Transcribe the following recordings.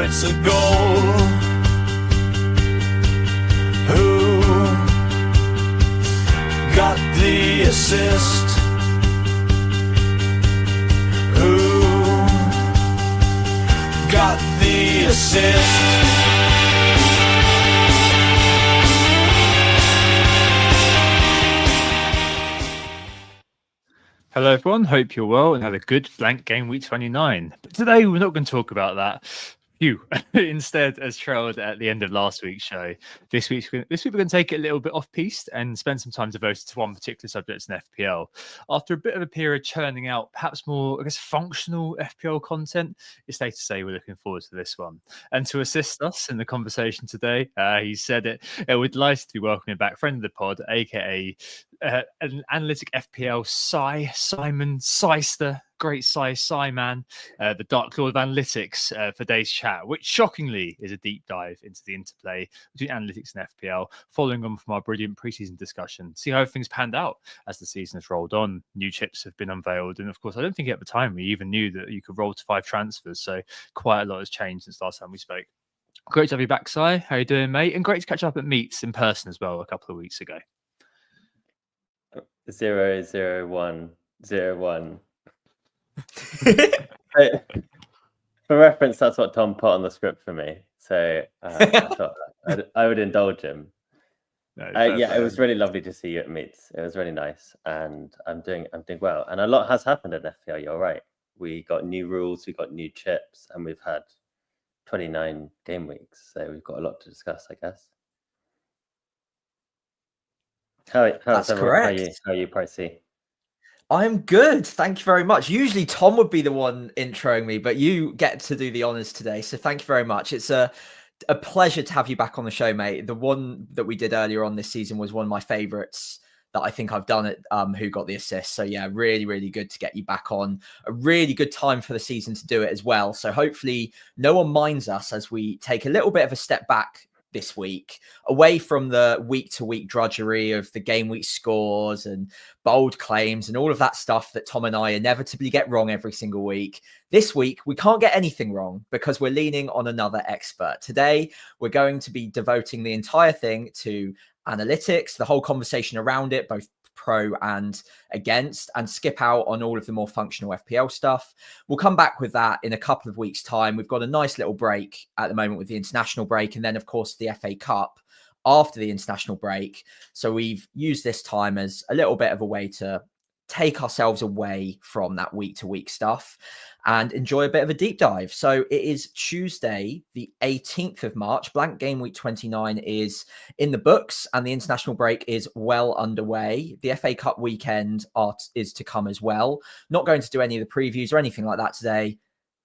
it's a goal. Who got the assist? Who got the assist? Hello everyone, hope you're well and had a good blank game week 29. But today we're not going to talk about that. Instead, as trailed at the end of last week's show, this week we're going to take it a little bit off piste and spend some time devoted to one particular subject in FPL. After a bit of a period churning out perhaps more, I guess, functional FPL content, it's safe to say we're looking forward to this one. And to assist us in the conversation today, he said it, we're delighted to be welcoming back friend of the pod, aka an analytic FPL Simon Seister. Great Sai man, the Dark Lord of Analytics for today's chat, which shockingly is a deep dive into the interplay between analytics and FPL, following on from our brilliant preseason discussion. See how everything's panned out as the season has rolled on. New chips have been unveiled, and of course, I don't think at the time we even knew that you could roll to 5 transfers. So quite a lot has changed since last time we spoke. Great to have you back, Sai. How you doing, mate? And great to catch up at Meets in person as well a couple of weeks ago. 00101. For reference, that's what Tom put on the script for me, so I thought I would indulge him. It was really lovely to see you at Meets. It was really nice, and I'm doing well. And a lot has happened in FPL. You're right. We got new rules, we got new chips, and we've had 29 game weeks, so we've got a lot to discuss, I guess. That's correct. How are you, Pricey? I'm good. Thank you very much. Usually Tom would be the one introing me, but you get to do the honors today. So thank you very much. It's a pleasure to have you back on the show, mate. The one that we did earlier on this season was one of my favorites that I think I've done at Who Got the Assist. So yeah, really, really good to get you back on. A really good time for the season to do it as well. So hopefully no one minds us as we take a little bit of a step back this week, away from the week-to-week drudgery of the game week scores and bold claims and all of that stuff that Tom and I inevitably get wrong every single week. This week, we can't get anything wrong because we're leaning on another expert. Today, we're going to be devoting the entire thing to analytics, the whole conversation around it, both pro and against, and skip out on all of the more functional FPL stuff. We'll come back with that in a couple of weeks' time. We've got a nice little break at the moment with the international break, and then of course the FA Cup after the international break. So we've used this time as a little bit of a way to take ourselves away from that week-to-week stuff and enjoy a bit of a deep dive. So it is Tuesday, the 18th of March. Blank Game Week 29 is in the books and the international break is well underway. The FA Cup weekend is to come as well. Not going to do any of the previews or anything like that today.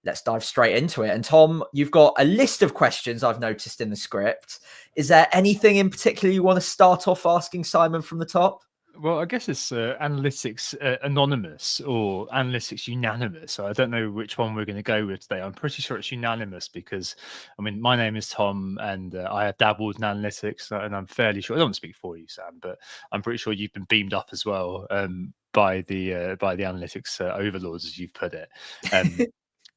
Let's dive straight into it. And Tom, you've got a list of questions I've noticed in the script. Is there anything in particular you want to start off asking Simon from the top? Well, I guess it's analytics anonymous or analytics unanimous. So I don't know which one we're going to go with today. I'm pretty sure it's unanimous because, I mean, my name is Tom and I have dabbled in analytics and I'm fairly sure, I don't speak for you, Sam, but I'm pretty sure you've been beamed up as well by the analytics overlords, as you've put it.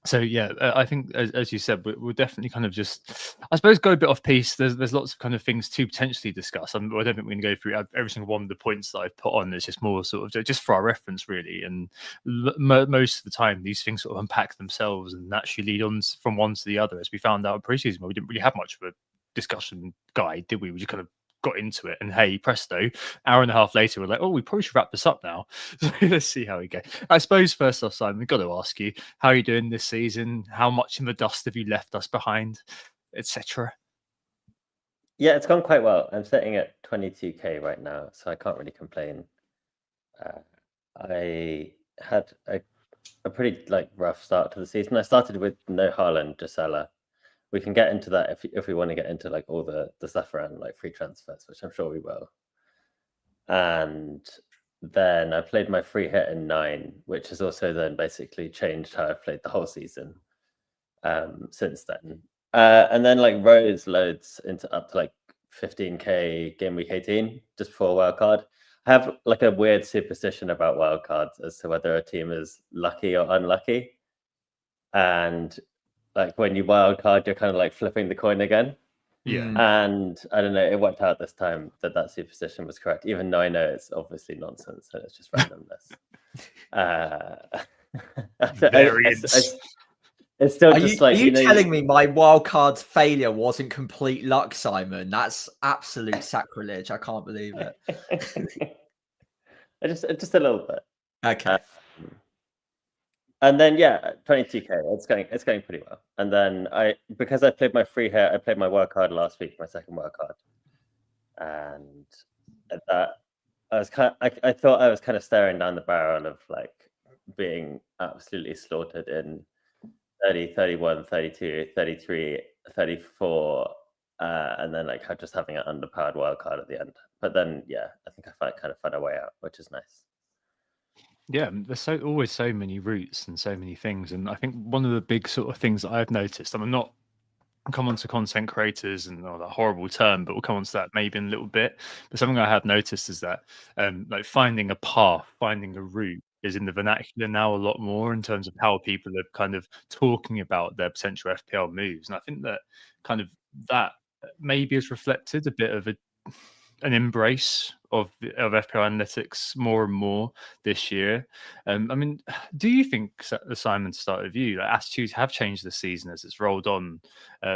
So yeah, I think as you said, we'll definitely kind of just, I suppose, go a bit off piece. There's lots of kind of things to potentially discuss. I don't think we're going to go through every single one of the points that I've put on. It's just more sort of just for our reference, really. And most of the time, these things sort of unpack themselves and actually lead on from one to the other. As we found out in preseason, where we didn't really have much of a discussion guide, did we? We just kind of got into it and hey presto, hour and a half later we're like, oh, we probably should wrap this up now. So let's see how we go. I suppose first off, Simon, we've got to ask you, how are you doing this season? How much in the dust have you left us behind, etc.? Yeah, it's gone quite well. I'm sitting at 22k right now, so I can't really complain. I had a pretty rough start to the season. I started with no Haaland, Gisela. We can get into that if we want to get into all the stuff around free transfers, which I'm sure we will. And then I played my free hit in 9, which has also then basically changed how I've played the whole season since then. And then rose loads into up to 15k game week 18 just before wildcard. I have a weird superstition about wildcards as to whether a team is lucky or unlucky. And like when you wild card, you're kind of like flipping the coin again. Yeah. And I don't know, it worked out this time that superstition was correct, even though I know it's obviously nonsense and it's just randomness. Variance. It's still Are just you, like, are you telling me my wild card's failure wasn't complete luck, Simon? That's absolute sacrilege. I can't believe it. just a little bit. Okay. And then 22k, it's going pretty well. And then because I played my free hit, I played my wild card last week, my second wild card, and that I thought I was kind of staring down the barrel of like being absolutely slaughtered in 30, 31, 32, 33, 34, and then like just having an underpowered wild card at the end. But then I think I kind of found a way out, which is nice. Yeah, there's always so many routes and so many things, and I think one of the big sort of things that I've noticed, I'm not come on to content creators and that horrible term, but we'll come on to that maybe in a little bit. But something I have noticed is that like finding a path, finding a route is in the vernacular now a lot more in terms of how people are kind of talking about their potential FPL moves. And I think that kind of that maybe has reflected a bit of an embrace of FPL Analytics more and more this year. I mean, do you think, Simon, to start with you, like, attitudes have changed this season as it's rolled on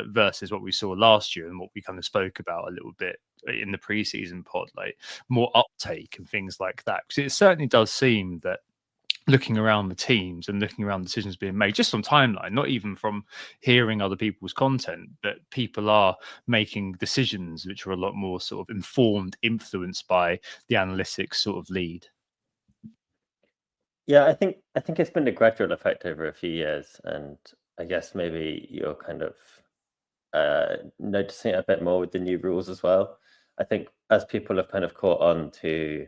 versus what we saw last year and what we kind of spoke about a little bit in the preseason pod, like more uptake and things like that? Because it certainly does seem that looking around the teams and looking around decisions being made just on timeline, not even from hearing other people's content, but people are making decisions which are a lot more sort of informed, influenced by the analytics sort of lead. Yeah, I think it's been a gradual effect over a few years, and I guess maybe you're kind of noticing it a bit more with the new rules as well. I think as people have kind of caught on to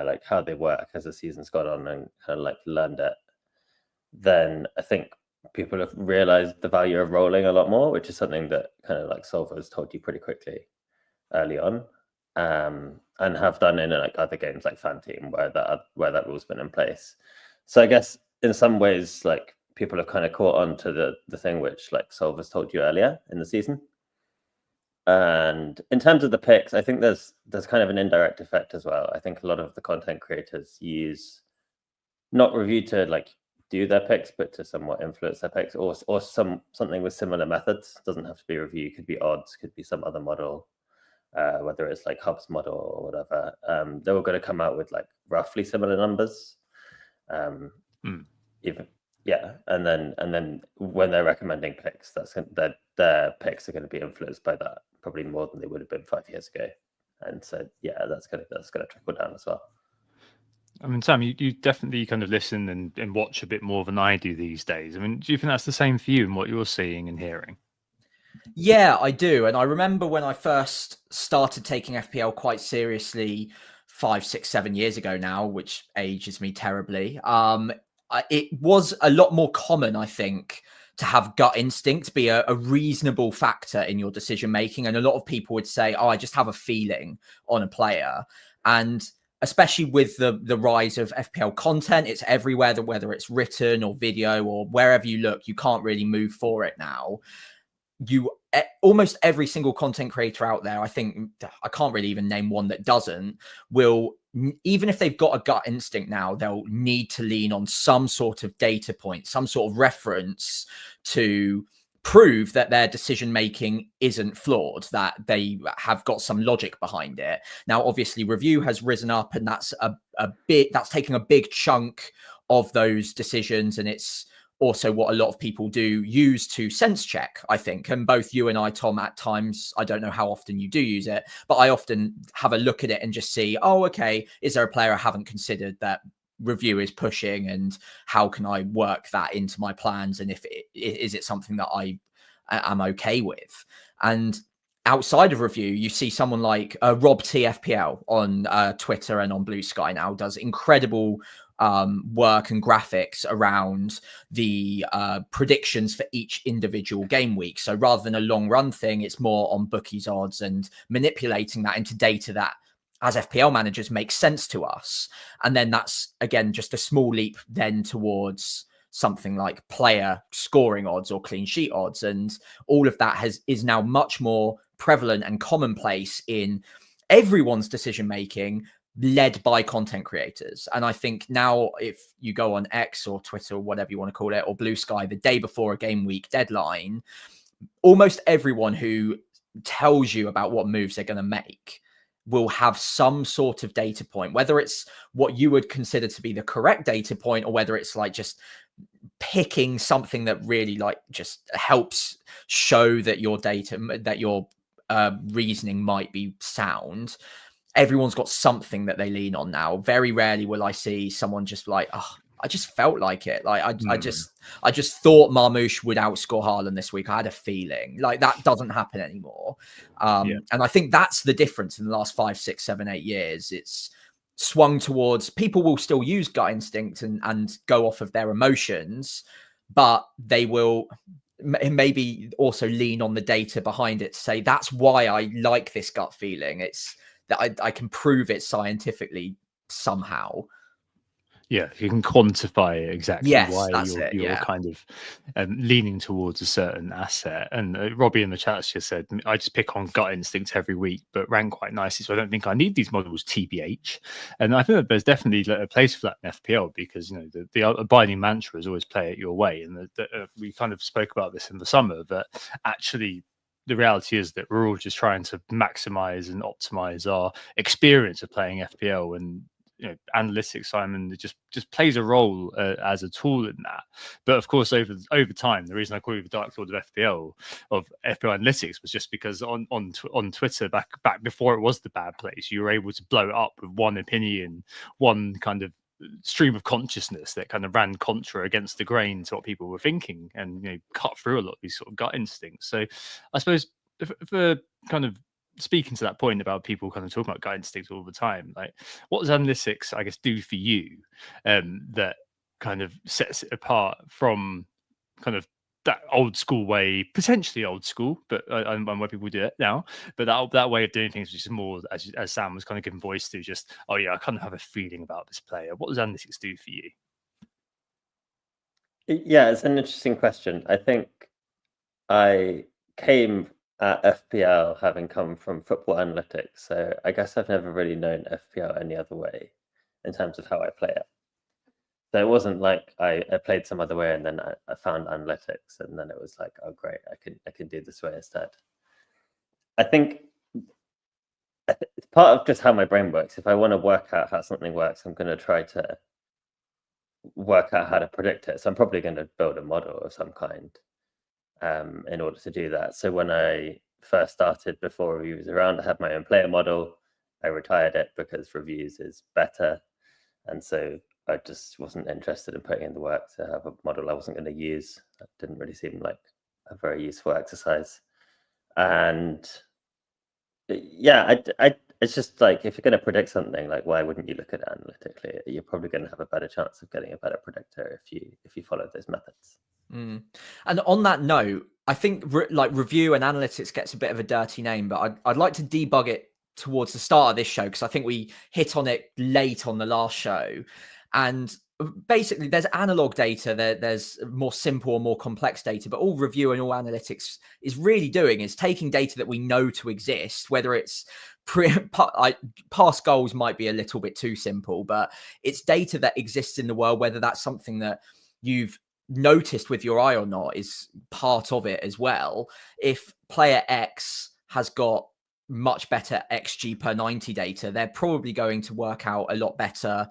like how they work as the season's gone on and kind of like learned it, then I think people have realized the value of rolling a lot more, which is something that kind of like solvers told you pretty quickly early on, and have done in like other games like Fan Team where that rule's been in place. So I guess in some ways, like people have kind of caught on to the thing which like solvers told you earlier in the season. And in terms of the picks, I think there's kind of an indirect effect as well. I think a lot of the content creators use not review to like do their picks, but to somewhat influence their picks, or something with similar methods. Doesn't have to be review, could be odds, could be some other model, whether it's like Hub's model or whatever. They were going to come out with like roughly similar numbers. Even and then when they're recommending picks, their picks are going to be influenced by that probably more than they would have been 5 years ago. And so that's going to trickle down as well. I mean, Sam, you definitely kind of listen and watch a bit more than I do these days. I mean, do you think that's the same for you and what you're seeing and hearing? Yeah, I do. And I remember when I first started taking FPL quite seriously 5, 6, 7 years ago now, which ages me terribly. It was a lot more common, I think, to have gut instinct be a reasonable factor in your decision making. And a lot of people would say, oh, I just have a feeling on a player. And especially with the rise of FPL content, it's everywhere, whether it's written or video or wherever you look, you can't really move for it now. Almost every single content creator out there, I think, I can't really even name one that doesn't, will, even if they've got a gut instinct now, they'll need to lean on some sort of data point, some sort of reference to prove that their decision making isn't flawed, that they have got some logic behind it. Now, obviously, review has risen up, and that's that's taking a big chunk of those decisions, and it's also what a lot of people do use to sense check, I think. And both you and I, Tom, at times, I don't know how often you do use it, but I often have a look at it and just see, oh, okay, is there a player I haven't considered that review is pushing, and how can I work that into my plans? And is it something that I am okay with? And outside of review, you see someone like Rob T FPL on Twitter and on Blue Sky now does incredible work and graphics around the predictions for each individual game week. So rather than a long run thing, it's more on bookies odds and manipulating that into data that as FPL managers makes sense to us. And then that's, again, just a small leap then towards something like player scoring odds or clean sheet odds, and all of that is now much more prevalent and commonplace in everyone's decision making, led by content creators. And I think now if you go on X or Twitter or whatever you want to call it, or Blue Sky, the day before a game week deadline, almost everyone who tells you about what moves they're going to make will have some sort of data point, whether it's what you would consider to be the correct data point, or whether it's like just picking something that really like just helps show that your data, that your reasoning might be sound. Everyone's got something that they lean on now. Very rarely will I see someone just like, oh, I just felt like it. Like I just thought Marmoush would outscore Haaland this week. I had a feeling. Like that doesn't happen anymore. And I think that's the difference in the last 5, 6, 7, 8 years. It's swung towards people will still use gut instinct and go off of their emotions, but they will maybe also lean on the data behind it to say, that's why I like this gut feeling. It's that I can prove it scientifically somehow. Yeah, you can quantify exactly why you're yeah. kind of leaning towards a certain asset. And Robbie in the chat just said, I just pick on gut instinct every week, but rank quite nicely. So I don't think I need these models TBH. And I think that there's definitely a place for that in FPL, because the abiding mantra is always play it your way. And we kind of spoke about this in the summer, that actually the reality is that we're all just trying to maximize and optimize our experience of playing FPL, and analytics, Simon, it just plays a role as a tool in that. But of course, over time, the reason I call you the Dark Lord of FPL Analytics was just because on Twitter back before it was the bad place, you were able to blow it up with one opinion, one kind of stream of consciousness that kind of ran contra against the grain to what people were thinking, and cut through a lot of these sort of gut instincts. So I suppose for kind of speaking to that point about people kind of talking about gut instincts all the time, like what does analytics, I guess, do for you that kind of sets it apart from kind of that old school way, potentially old school, but and where people do it now, but that way of doing things, which is more, as Sam was kind of giving voice to, just, oh yeah, I kind of have a feeling about this player. What does analytics do for you? Yeah, it's an interesting question. I think I came at FPL having come from football analytics, so I guess I've never really known FPL any other way in terms of how I play it. So it wasn't like I played some other way and then I found analytics and then it was like, oh great, I can do this way instead. I think it's part of just how my brain works. If I want to work out how something works, I'm going to try to work out how to predict it. So I'm probably going to build a model of some kind in order to do that. So when I first started, before Review was around, I had my own player model. I retired it because Reviews is better. And so I just wasn't interested in putting in the work to have a model I wasn't going to use. That didn't really seem like a very useful exercise. And yeah, it's just like, if you're going to predict something, like, why wouldn't you look at it analytically? You're probably going to have a better chance of getting a better predictor if you follow those methods. And on that note, I think like review and analytics gets a bit of a dirty name, but I'd like to debug it towards the start of this show, because I think we hit on it late on the last show. And basically, there's analog data, there's more simple or more complex data, but all review and all analytics is really doing is taking data that we know to exist, whether it's past goals might be a little bit too simple, but it's data that exists in the world, whether that's something that you've noticed with your eye or not is part of it as well. If player X has got much better XG per 90 data, they're probably going to work out a lot better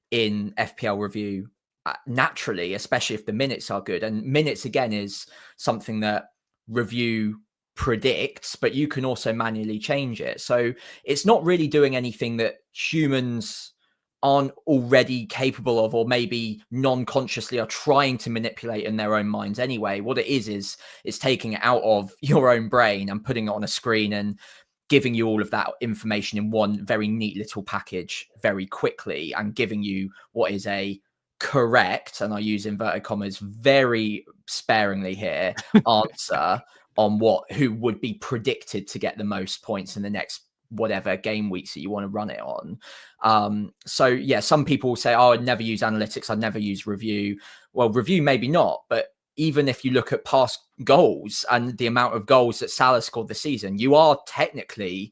in FPL review naturally, especially if the minutes are good. And minutes, again, is something that review predicts, but you can also manually change it. So it's not really doing anything that humans aren't already capable of, or maybe non-consciously are trying to manipulate in their own minds anyway. What it is it's taking it out of your own brain and putting it on a screen and giving you all of that information in one very neat little package very quickly, and giving you what is a correct, and I use inverted commas very sparingly here, answer on who would be predicted to get the most points in the next whatever game weeks that you want to run it on. So yeah, some people say, oh, I'd never use analytics, I'd never use review. Well, review maybe not, but even if you look at past goals and the amount of goals that Salah scored this season, you are technically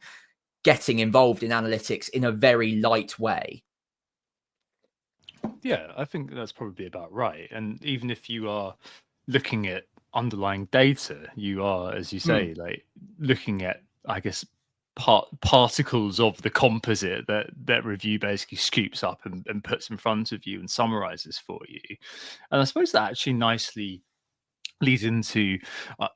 getting involved in analytics in a very light way. Yeah, I think that's probably about right. And even if you are looking at underlying data, you are, as you say, like looking at, I guess, particles of the composite that review basically scoops up and puts in front of you and summarizes for you. And I suppose that actually nicely leads into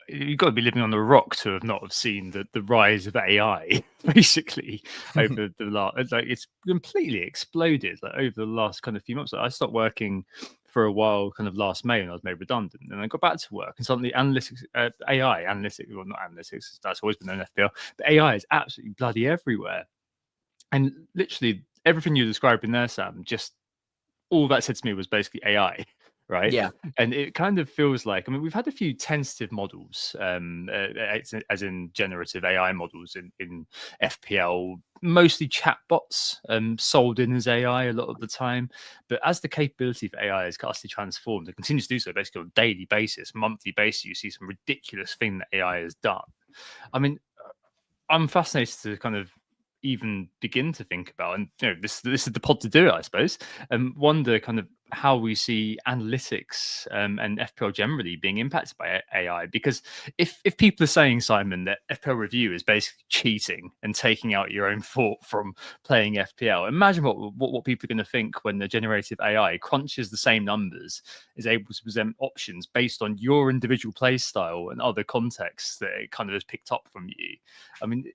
you've got to be living on the rock to not have seen the rise of AI basically over the last, like, it's completely exploded like over the last kind of few months. I stopped working for a while kind of last May when I was made redundant, and I got back to work and suddenly analytics, AI analytics, well, not analytics, that's always been an FPL, but AI is absolutely bloody everywhere. And literally everything you described in there, Sam, just all that said to me was basically AI, right? Yeah. And it kind of feels like, I mean, we've had a few tentative models, as in generative AI models in FPL, mostly chatbots, sold in as AI a lot of the time. But as the capability of AI has vastly transformed, it continues to do so basically on a daily basis, monthly basis, you see some ridiculous thing that AI has done. I mean, I'm fascinated to kind of even begin to think about, and this is the pod to do it, I suppose, and wonder kind of how we see analytics and FPL generally being impacted by AI. Because if people are saying, Simon, that FPL review is basically cheating and taking out your own thought from playing FPL, imagine what people are going to think when the generative AI crunches the same numbers, is able to present options based on your individual play style and other contexts that it kind of has picked up from you. I mean,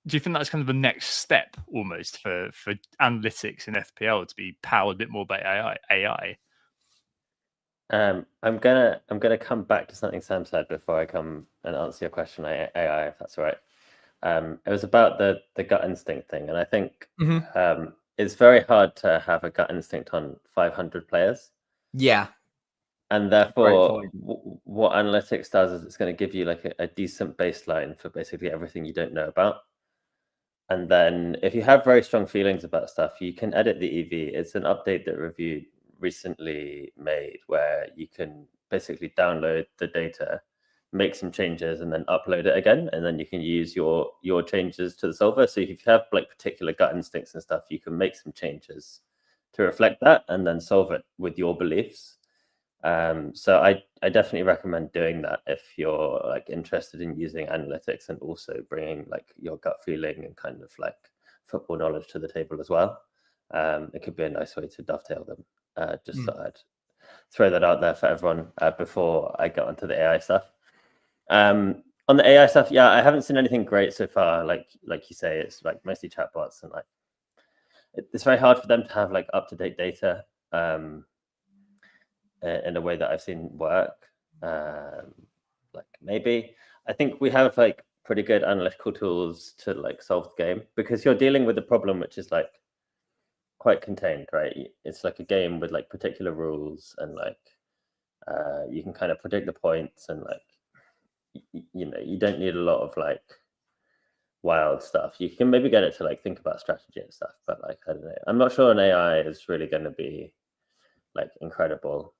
do you think that's kind of the next step almost for analytics in FPL to be powered a bit more by AI? I'm gonna come back to something Sam said before I come and answer your question on AI, if that's all right. It was about the gut instinct thing, and I think it's very hard to have a gut instinct on 500 players. Yeah. And therefore, what analytics does is it's going to give you like a decent baseline for basically everything you don't know about. And then if you have very strong feelings about stuff, you can edit the EV. It's an update that Review recently made where you can basically download the data, make some changes, and then upload it again. And then you can use your changes to the solver. So if you have like particular gut instincts and stuff, you can make some changes to reflect that and then solve it with your beliefs. So I definitely recommend doing that if you're like interested in using analytics and also bringing like your gut feeling and kind of like football knowledge to the table as well. It could be a nice way to dovetail them. Just thought I'd throw that out there for everyone before I get onto the AI stuff. On the AI stuff, yeah, I haven't seen anything great so far. Like you say, it's like mostly chatbots, and like it's very hard for them to have like up-to-date data. In a way that I've seen work. Like maybe I think we have like pretty good analytical tools to like solve the game, because you're dealing with a problem which is like quite contained, right? It's like a game with like particular rules, and like you can kind of predict the points, and like you don't need a lot of like wild stuff. You can maybe get it to like think about strategy and stuff, but like I don't know. I'm not sure an AI is really going to be like incredible.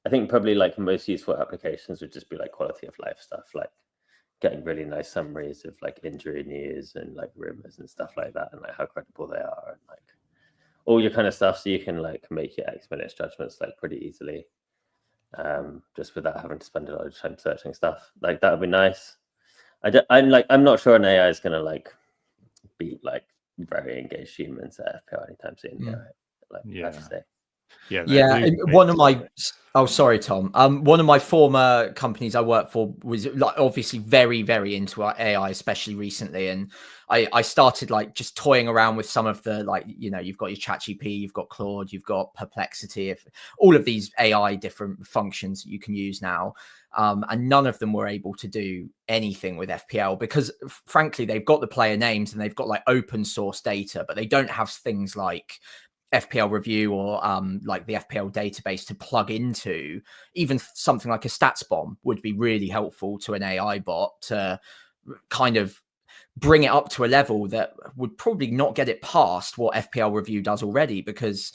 I think probably like most useful applications would just be like quality of life stuff, like getting really nice summaries of like injury news and like rumors and stuff like that, and like how credible they are, and like all your kind of stuff, so you can like make your X-minutes judgments like pretty easily, just without having to spend a lot of time searching stuff. Like that would be nice. I'm not sure an AI is gonna like beat like very engaged humans at FPL anytime soon. I have to say. Yeah, one of my sorry, Tom. One of my former companies I worked for was like obviously very, very into our AI, especially recently. And I started like just toying around with some of the like, you've got your ChatGPT, you've got Claude, you've got Perplexity, all of these AI different functions that you can use now. And none of them were able to do anything with FPL because frankly, they've got the player names and they've got like open source data, but they don't have things like FPL review or like the FPL database to plug into. Even something like a stats bomb would be really helpful to an AI bot to kind of bring it up to a level that would probably not get it past what FPL Review does already, because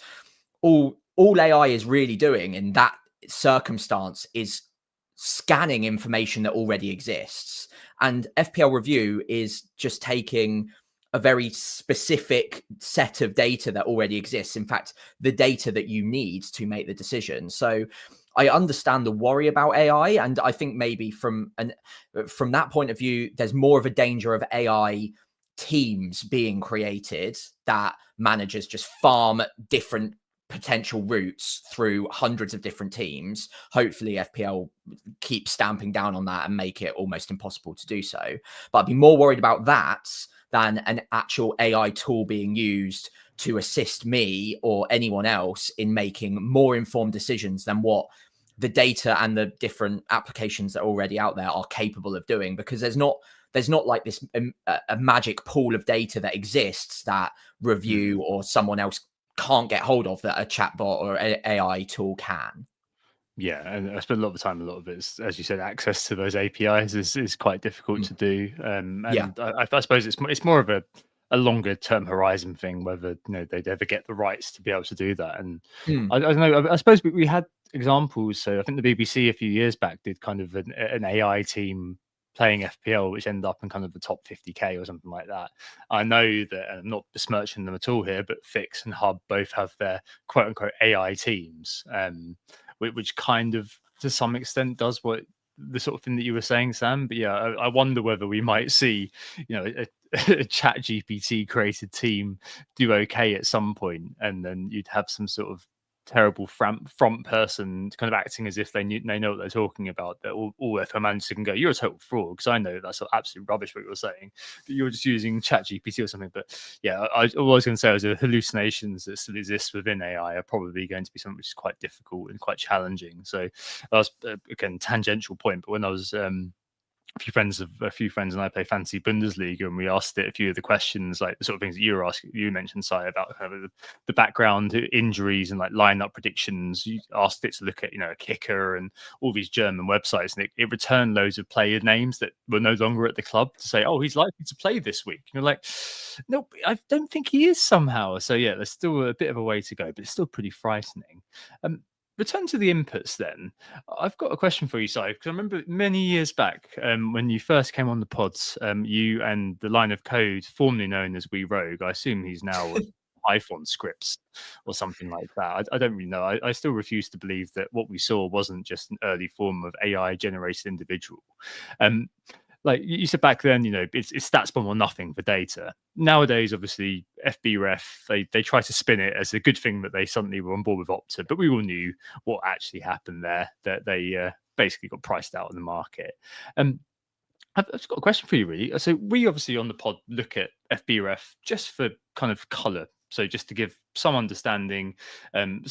all AI is really doing in that circumstance is scanning information that already exists. And FPL Review is just taking a very specific set of data that already exists. In fact, the data that you need to make the decision. So I understand the worry about AI, and I think maybe from that point of view, there's more of a danger of AI teams being created that managers just farm different potential routes through hundreds of different teams. Hopefully FPL keep stamping down on that and make it almost impossible to do so. But I'd be more worried about that than an actual AI tool being used to assist me or anyone else in making more informed decisions than what the data and the different applications that are already out there are capable of doing. Because there's not like this a magic pool of data that exists that Review or someone else can't get hold of that a chatbot or AI tool can. Yeah, and I spend a lot of the time. A lot of it is, as you said, access to those APIs is quite difficult to do. And I suppose it's more of a longer term horizon thing, whether they'd ever get the rights to be able to do that. And I don't know. I suppose we had examples. So I think the BBC a few years back did kind of an AI team playing FPL, which ended up in kind of the top 50k or something like that. I know that, and I'm not besmirching them at all here, but Fix and Hub both have their quote unquote AI teams, which kind of to some extent does what the sort of thing that you were saying, Sam. But yeah, I wonder whether we might see, a Chat GPT created team do okay at some point, and then you'd have some sort of terrible front person kind of acting as if they know what they're talking about, that all FPL managers can go, you're a total fraud, because I know that's absolute rubbish what you're saying, but you're just using Chat GPT or something. But yeah, all I was going to say was the hallucinations that still exist within AI are probably going to be something which is quite difficult and quite challenging. So that was again tangential point, but when I was a few friends and I play fantasy Bundesliga, and we asked it a few of the questions, like the sort of things that you mentioned, Si, about kind of the background injuries and like lineup predictions. You asked it to look at a kicker and all these German websites, and it returned loads of player names that were no longer at the club to say, oh, he's likely to play this week. And you're like, no, I don't think he is somehow. So yeah, there's still a bit of a way to go, but it's still pretty frightening. Return to the inputs then. I've got a question for you, Si, because I remember many years back when you first came on the pods, you and the line of code formerly known as We Rogue, I assume he's now Python scripts or something like that. I don't really know. I still refuse to believe that what we saw wasn't just an early form of AI generated individual. Like you said back then, it's stats bomb or nothing for data. Nowadays, obviously, FBref, they try to spin it as a good thing that they suddenly were on board with Opta, but we all knew what actually happened there, that they basically got priced out in the market. I've just got a question for you, really. So we obviously on the pod look at FBref just for kind of colour. So just to give some understanding,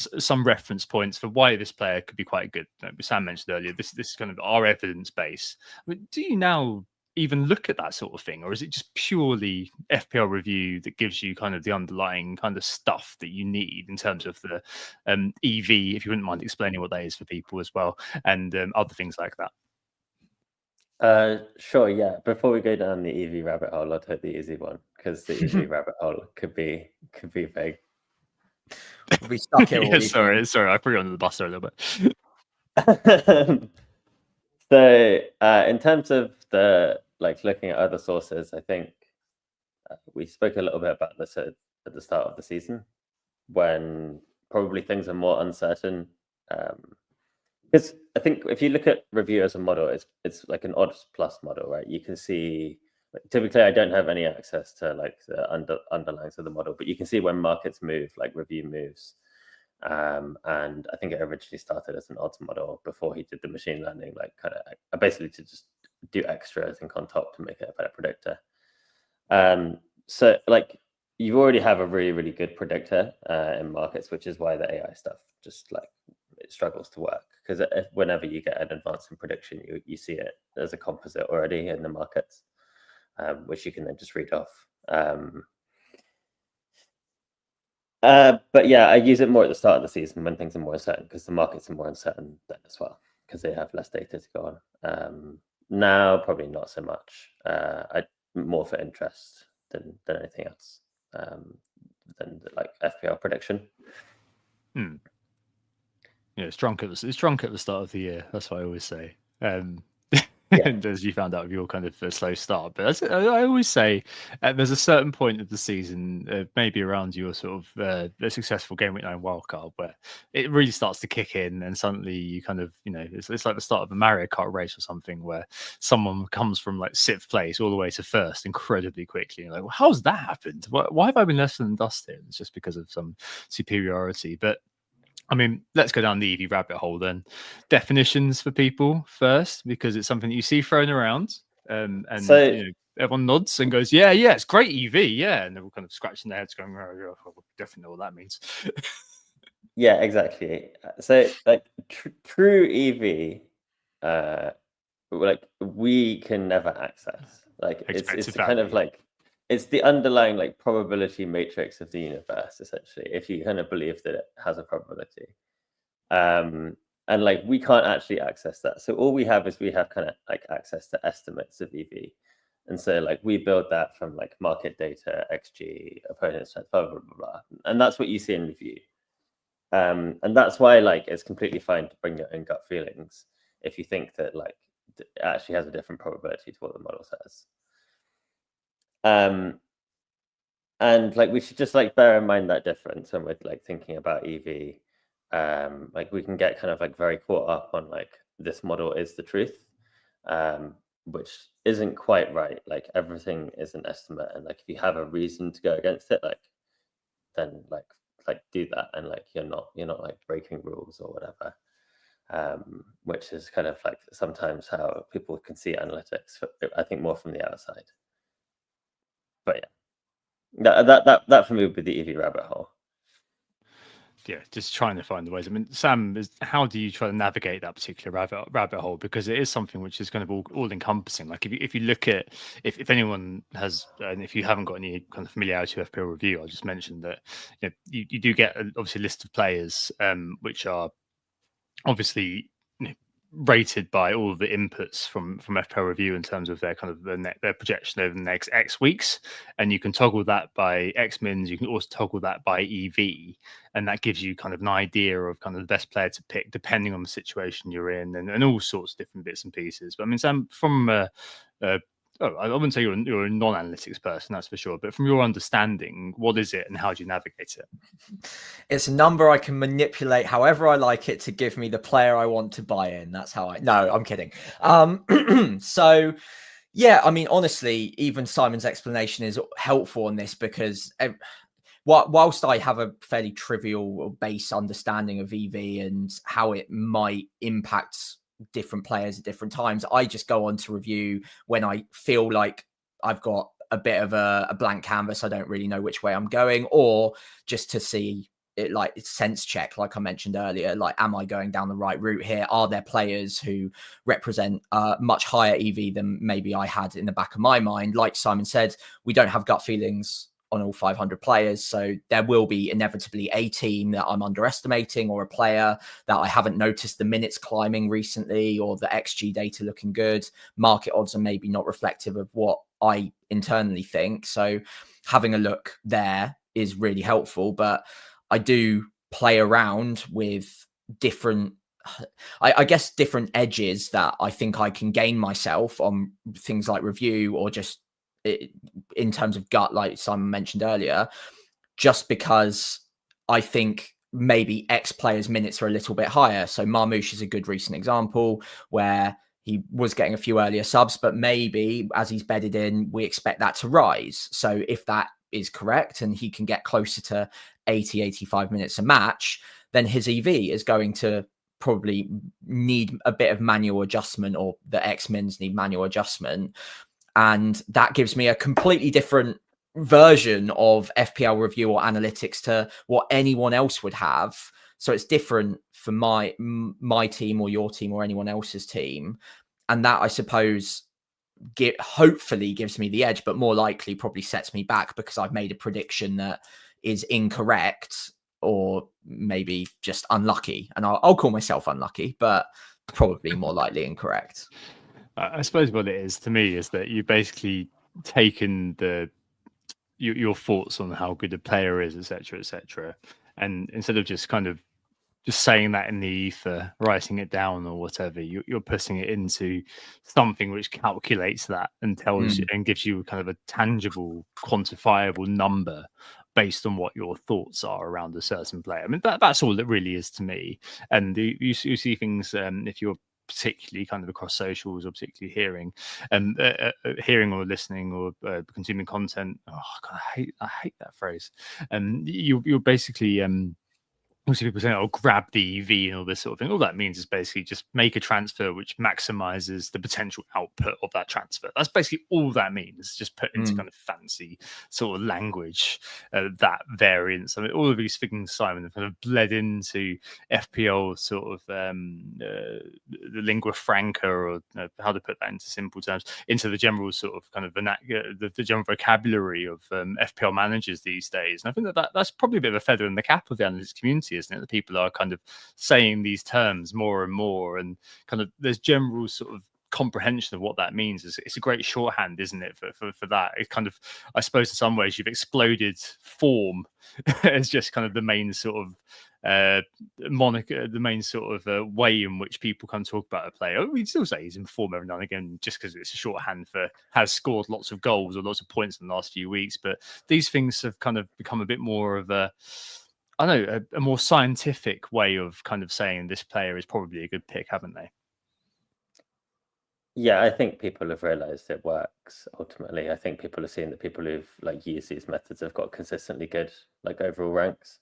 some reference points for why this player could be quite good. Sam mentioned earlier, this is kind of our evidence base. But do you now even look at that sort of thing, or is it just purely FPL Review that gives you kind of the underlying kind of stuff that you need in terms of the EV, if you wouldn't mind explaining what that is for people as well, and other things like that? Sure, yeah. Before we go down the EV rabbit hole, I'll take the easy one, because the EV rabbit hole could be vague. We'll be stuck here. Yeah, sorry, I put you under the bus there a little bit. So, in terms of the looking at other sources, I think we spoke a little bit about this at the start of the season, when probably things are more uncertain. Because I think if you look at Review as a model, it's like an odds plus model, right? You can see, typically I don't have any access to the underlyings of the model, but you can see when markets move, like Review moves. And I think it originally started as an odds model before he did the machine learning, basically to just do extra, I think, on top to make it a better predictor. So you already have a really, really good predictor in markets, which is why the AI stuff just it struggles to work, because whenever you get an advance in prediction, you see it as a composite already in the markets, which you can then just read off. But yeah, I use it more at the start of the season when things are more uncertain, because the markets are more uncertain then as well, because they have less data to go on. Now, probably not so much. more for interest than anything else, than like FPL prediction. Yeah, it's drunk at the start of the year. That's what I always say. Yeah. And as you found out of your kind of slow start, but I always say there's a certain point of the season, maybe around your sort of the successful Game Week 9 wildcard, where it really starts to kick in, and suddenly you kind of, it's like the start of a Mario Kart race or something, where someone comes from like 6th place all the way to 1st incredibly quickly. You're like, well, how's that happened? Why have I been less than dust here? It's just because of some superiority, but. I mean, let's go down the EV rabbit hole then. Definitions for people first, because it's something that you see thrown around, and So everyone nods and goes, "Yeah, it's great EV, yeah," and they're all kind of scratching their heads, going, "Oh, yeah, I definitely know what that means." yeah, exactly. So like true EV, like we can never access. Like it's the kind of like it's the underlying like probability matrix of the universe, essentially, if you kind of believe that it has a probability. And like we can't actually access that. So all we have is kind of like access to estimates of EV. And so like we build that from like market data, XG, opponent strength, blah, blah, blah, blah. And that's what you see in review. And that's why like it's completely fine to bring your own gut feelings if you think that like it actually has a different probability to what the model says. And like we should just like bear in mind that difference when we're like thinking about EV. Like we can get kind of like very caught up on like this model is the truth, which isn't quite right. Like everything is an estimate, and like if you have a reason to go against it, like then like do that, and like you're not like breaking rules or whatever. Which is kind of like sometimes how people can see analytics, I think, more from the outside. But yeah, that for me would be the EV rabbit hole. Yeah, just trying to find the ways. I mean, Sam, how do you try to navigate that particular rabbit hole? Because it is something which is kind of all encompassing. Like if you look at if anyone has, and if you haven't got any kind of familiarity with FPL review, I'll just mention that you do get obviously a list of players which are obviously rated by all of the inputs from FPL review in terms of their kind of their projection over the next X weeks, and you can toggle that by X mins. You can also toggle that by EV, and that gives you kind of an idea of kind of the best player to pick depending on the situation you're in, and all sorts of different bits and pieces. But I mean, Sam, from I wouldn't say you're a non-analytics person, that's for sure. But from your understanding, what is it and how do you navigate it? It's a number I can manipulate however I like it to give me the player I want to buy in. That's how no, I'm kidding. So yeah, I mean, honestly, even Simon's explanation is helpful on this because whilst I have a fairly trivial or base understanding of EV and how it might impact different players at different times, I just go on to review when I feel like I've got a bit of a blank canvas. I don't really know which way I'm going, or just to see it, like sense check, like I mentioned earlier, like, am I going down the right route here? Are there players who represent much higher EV than maybe I had in the back of my mind? Like Simon said, we don't have gut feelings on all 500 players. So there will be inevitably a team that I'm underestimating, or a player that I haven't noticed the minutes climbing recently, or the XG data looking good. Market odds are maybe not reflective of what I internally think. So having a look there is really helpful, but I do play around with different, I guess, different edges that I think I can gain myself on things like review, or just in terms of gut, like Simon mentioned earlier, just because I think maybe X players' minutes are a little bit higher. So Marmoush is a good recent example where he was getting a few earlier subs, but maybe as he's bedded in, we expect that to rise. So if that is correct and he can get closer to 80, 85 minutes a match, then his EV is going to probably need a bit of manual adjustment, or the X-Mins need manual adjustment. And that gives me a completely different version of FPL review or analytics to what anyone else would have. So it's different for my team or your team or anyone else's team. And that, I suppose, hopefully gives me the edge, but more likely probably sets me back because I've made a prediction that is incorrect, or maybe just unlucky. And I'll call myself unlucky, but probably more likely incorrect. I suppose what it is to me is that you basically taken your thoughts on how good a player is, etc., and instead of just kind of just saying that in the ether, writing it down or whatever, you're putting it into something which calculates that and tells you and gives you kind of a tangible, quantifiable number based on what your thoughts are around a certain player. I mean, that's all it really is to me. And you see things if you're particularly kind of across socials or particularly hearing or listening or consuming content. Oh God, I hate that phrase. And you're basically obviously people saying, "Oh, grab the EV" and all this sort of thing. All that means is basically just make a transfer which maximizes the potential output of that transfer. That's basically all that means. Just put into kind of fancy sort of language that variance. I mean, all of these things, Simon, have kind of bled into FPL sort of the lingua franca, or how to put that into simple terms, into the general sort of kind of the general vocabulary of FPL managers these days. And I think that's probably a bit of a feather in the cap of the analytics community, isn't it? That people are kind of saying these terms more and more, and kind of there's general sort of comprehension of what that means. It's a great shorthand, isn't it, for that? It kind of, I suppose, in some ways, you've exploded form as just kind of the main sort of moniker, the main sort of way in which people can talk about a player. We'd still say he's in form every now and again, just because it's a shorthand for has scored lots of goals or lots of points in the last few weeks. But these things have kind of become a bit more of a, I don't know, a more scientific way of kind of saying this player is probably a good pick, haven't they? Yeah, I think people have realized it works. Ultimately, I think people have seen that people who've like used these methods have got consistently good like overall ranks,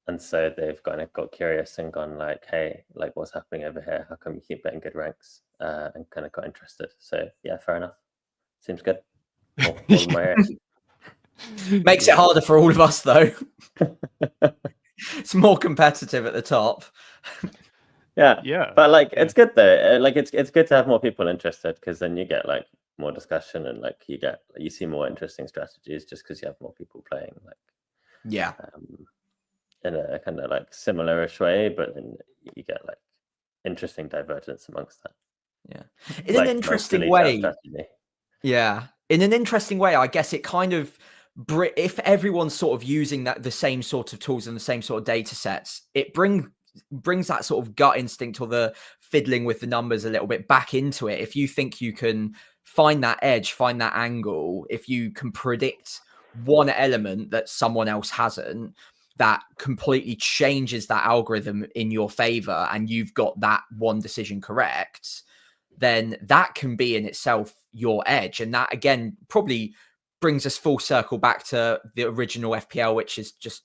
and so they've kind of got curious and gone like, "Hey, like what's happening over here? How come you keep getting good ranks?" And kind of got interested. So yeah, fair enough. Seems good. All in my ear. Makes it harder for all of us, though. It's more competitive at the top. Yeah, but like it's good though. Like it's good to have more people interested, because then you get like more discussion, and like you see more interesting strategies just because you have more people playing. Like in a kind of like similar-ish way, but then you get like interesting divergence amongst that. Yeah, in an interesting way. Yeah, in an interesting way, I guess it kind of, if everyone's sort of using the same sort of tools and the same sort of data sets, it brings that sort of gut instinct or the fiddling with the numbers a little bit back into it. If you think you can find that edge, find that angle, if you can predict one element that someone else hasn't, that completely changes that algorithm in your favor, and you've got that one decision correct, then that can be in itself your edge. And that again probably brings us full circle back to the original FPL, which is just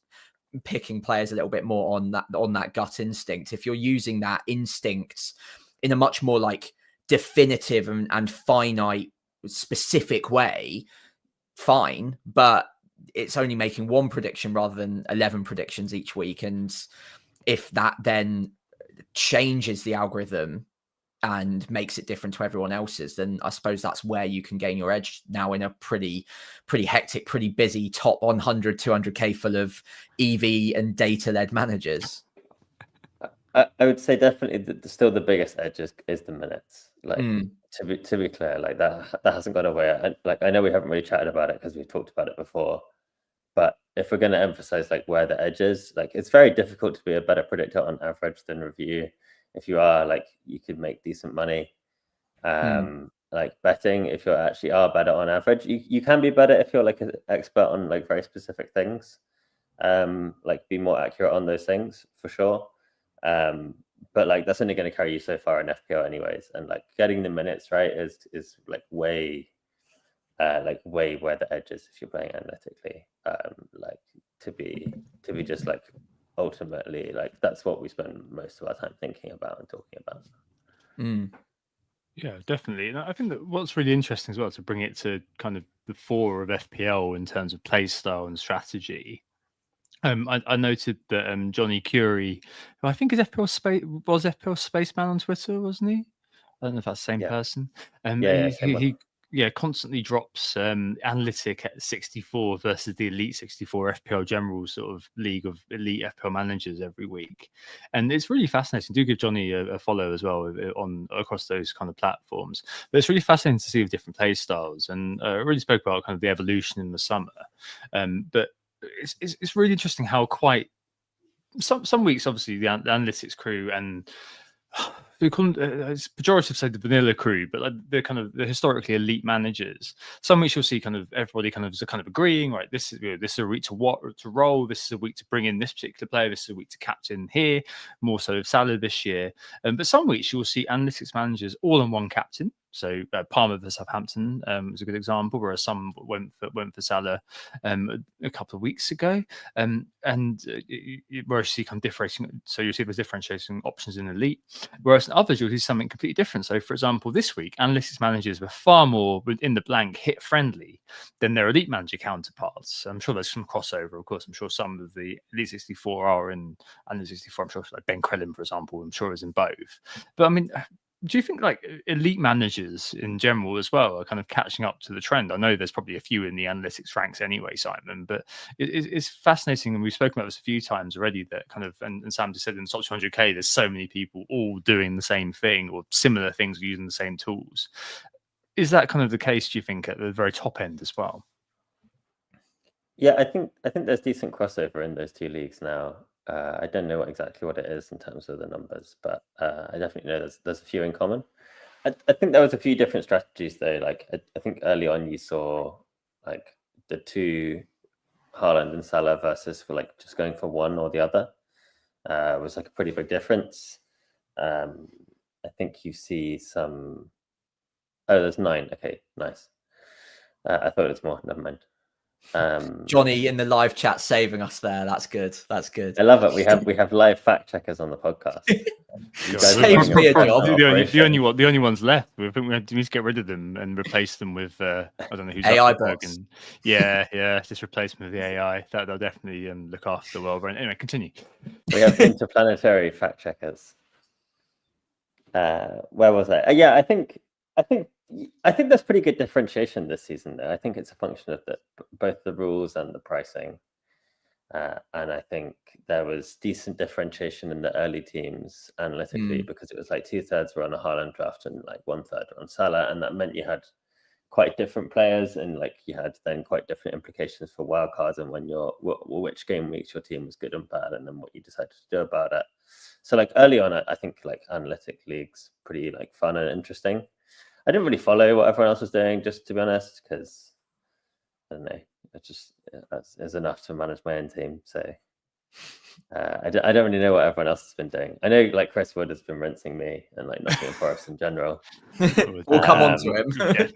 picking players a little bit more on that gut instinct. If you're using that instinct in a much more like definitive and finite specific way, fine, but it's only making one prediction rather than 11 predictions each week. And if that then changes the algorithm and makes it different to everyone else's, then I suppose that's where you can gain your edge now in a pretty hectic, pretty busy top 100, 200k full of EV and data-led managers. I would say definitely still the biggest edge is the minutes. Like to be clear, like that hasn't gone away. I know we haven't really chatted about it because we've talked about it before, but if we're going to emphasize like where the edge is, like it's very difficult to be a better predictor on average than review. If you are, like, you could make decent money. Like betting, if you actually are better on average, you can be better if you're like an expert on like very specific things. Like be more accurate on those things for sure. But like that's only going to carry you so far in FPL anyways. And like getting the minutes right is like way where the edge is if you're playing analytically. Like to be just like ultimately, like that's what we spend most of our time thinking about and talking about. Yeah, definitely. And I think that what's really interesting as well, to bring it to kind of the fore of FPL in terms of play style and strategy. I noted that Johnny Curie, who I think is FPL Spaceman on Twitter, wasn't he? I don't know if that's the same person. Same one. constantly drops analytic at 64 versus the elite 64 FPL general sort of league of elite FPL managers every week, and it's really fascinating. Do give Johnny a follow as well on across those kind of platforms. But it's really fascinating to see the different play styles, and really spoke about kind of the evolution in the summer. But it's really interesting how quite some weeks, obviously the analytics crew and we call them, it's pejorative to say the vanilla crew, but like they're kind of the historically elite managers. Some weeks you'll see kind of everybody kind of agreeing, right? This is a week to roll. This is a week to bring in this particular player. This is a week to captain here. More so of Salah this year. But some weeks you'll see analytics managers all in one captain. So Palmer versus Southampton was a good example, whereas some went for Salah a couple of weeks ago, and where you see kind of differentiating. So you see there's differentiating options in elite, whereas in others you'll see something completely different. So, for example, this week analytics managers were far more in the blank hit friendly than their elite manager counterparts. I'm sure there's some crossover, of course. I'm sure some of the elite 64 are in analytics 64. I'm sure like Ben Crellin, for example, I'm sure is in both. But I mean, do you think like elite managers in general as well are kind of catching up to the trend? I know there's probably a few in the analytics ranks anyway, Simon, but it's fascinating. And we've spoken about this a few times already that kind of, and Sam just said in the top 200K, there's so many people all doing the same thing or similar things using the same tools. Is that kind of the case, do you think, at the very top end as well? Yeah, I think there's decent crossover in those two leagues now. I don't know exactly what it is in terms of the numbers, but I definitely know there's a few in common. I think there was a few different strategies though. Like I think early on you saw like the two Haaland and Salah versus for like just going for one or the other was like a pretty big difference. I think you see some. Oh, there's 9. Okay, nice. I thought it was more. Never mind. Johnny in the live chat saving us there. That's good. That's good. I love it. We have live fact checkers on the podcast. Saves me a job. The only ones left. We think we need to get rid of them and replace them with I don't know who's AI bots. Yeah, just replace them with the AI. They'll definitely look after the world. Right? Anyway, continue. We have interplanetary fact checkers. Where was I? Yeah, I think there's pretty good differentiation this season. Though I think it's a function of both the rules and the pricing, and I think there was decent differentiation in the early teams analytically because it was like 2/3 were on a Haaland draft and like 1/3 were on Salah, and that meant you had quite different players and like you had then quite different implications for wildcards and when which game weeks your team was good and bad, and then what you decided to do about it. So like early on, I think like analytic leagues pretty like fun and interesting. I didn't really follow what everyone else was doing, just to be honest, because I don't know. It just is enough to manage my own team. So I don't really know what everyone else has been doing. I know like Chris Wood has been rinsing me and like Nottingham Forest in general. We'll come on to him,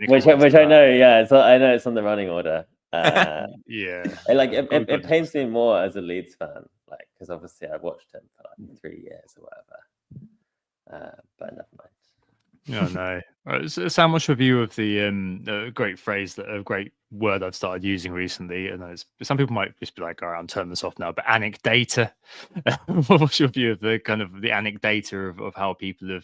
which I know. Yeah, so I know it's on the running order. Yeah, it pains me more as a Leeds fan, like because obviously I watched him for like 3 years or whatever. But never mind. Oh no. Sam, what's your view of the great phrase, a great word I've started using recently? And some people might just be like, all right, I'm turning this off now, but anecdata. What's your view of the kind of the anecdata of how people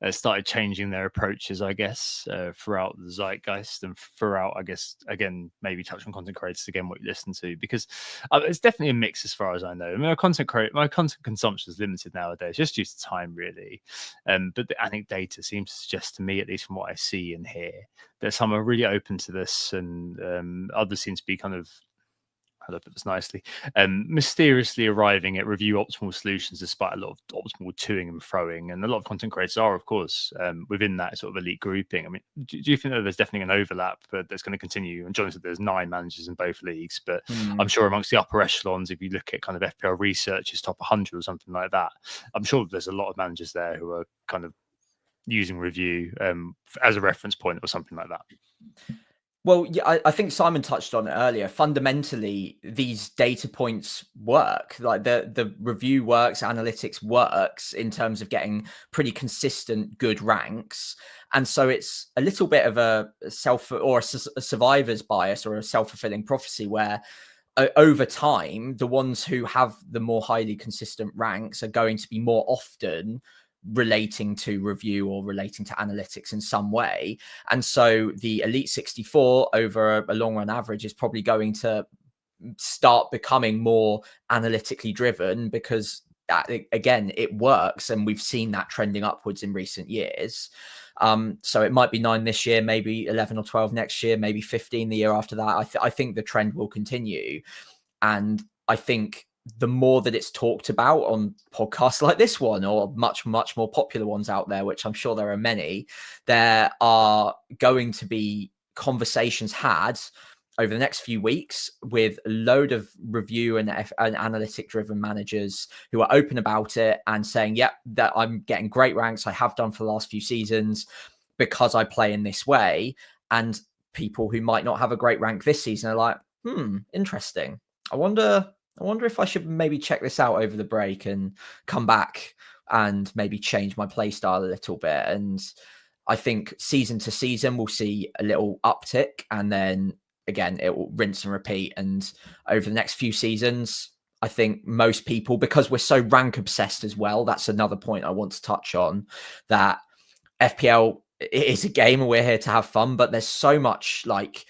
have started changing their approaches, I guess, throughout the zeitgeist and throughout, I guess, again, maybe touch on content creators again, what you listen to, because it's definitely a mix as far as I know. I mean, my content consumption is limited nowadays, just due to time, really. But the anecdata seems to suggest to me, at least from what I see and hear, that some are really open to this, and others seem to be kind of, how do I put this nicely, mysteriously arriving at review optimal solutions despite a lot of optimal toing and throwing. And a lot of content creators are, of course, within that sort of elite grouping. I mean, do you think that there's definitely an overlap, but that's going to continue? And John said there's 9 managers in both leagues, but I'm sure amongst the upper echelons, if you look at kind of FPL Research's top 100 or something like that, I'm sure there's a lot of managers there who are kind of using review as a reference point or something like that. Well, yeah, I think Simon touched on it earlier. Fundamentally, these data points work. Like the review works, analytics works in terms of getting pretty consistent, good ranks. And so it's a little bit of a survivor's bias or a self-fulfilling prophecy where over time, the ones who have the more highly consistent ranks are going to be more often relating to review or relating to analytics in some way. And so the Elite 64 over a long run average is probably going to start becoming more analytically driven, because again, it works, and we've seen that trending upwards in recent years. So it might be 9 this year, maybe 11 or 12 next year, maybe 15 the year after that. I think the trend will continue. And I think the more that it's talked about on podcasts like this one, or much, much more popular ones out there, which I'm sure there are many, there are going to be conversations had over the next few weeks with a load of review and analytic driven managers who are open about it and saying, yeah, that I'm getting great ranks. I have done for the last few seasons because I play in this way. And people who might not have a great rank this season are like, interesting. I wonder if I should maybe check this out over the break and come back and maybe change my play style a little bit. And I think season to season, we'll see a little uptick, and then again, it will rinse and repeat. And over the next few seasons, I think most people, because we're so rank obsessed as well, that's another point I want to touch on, that FPL is a game and we're here to have fun, but there's so much like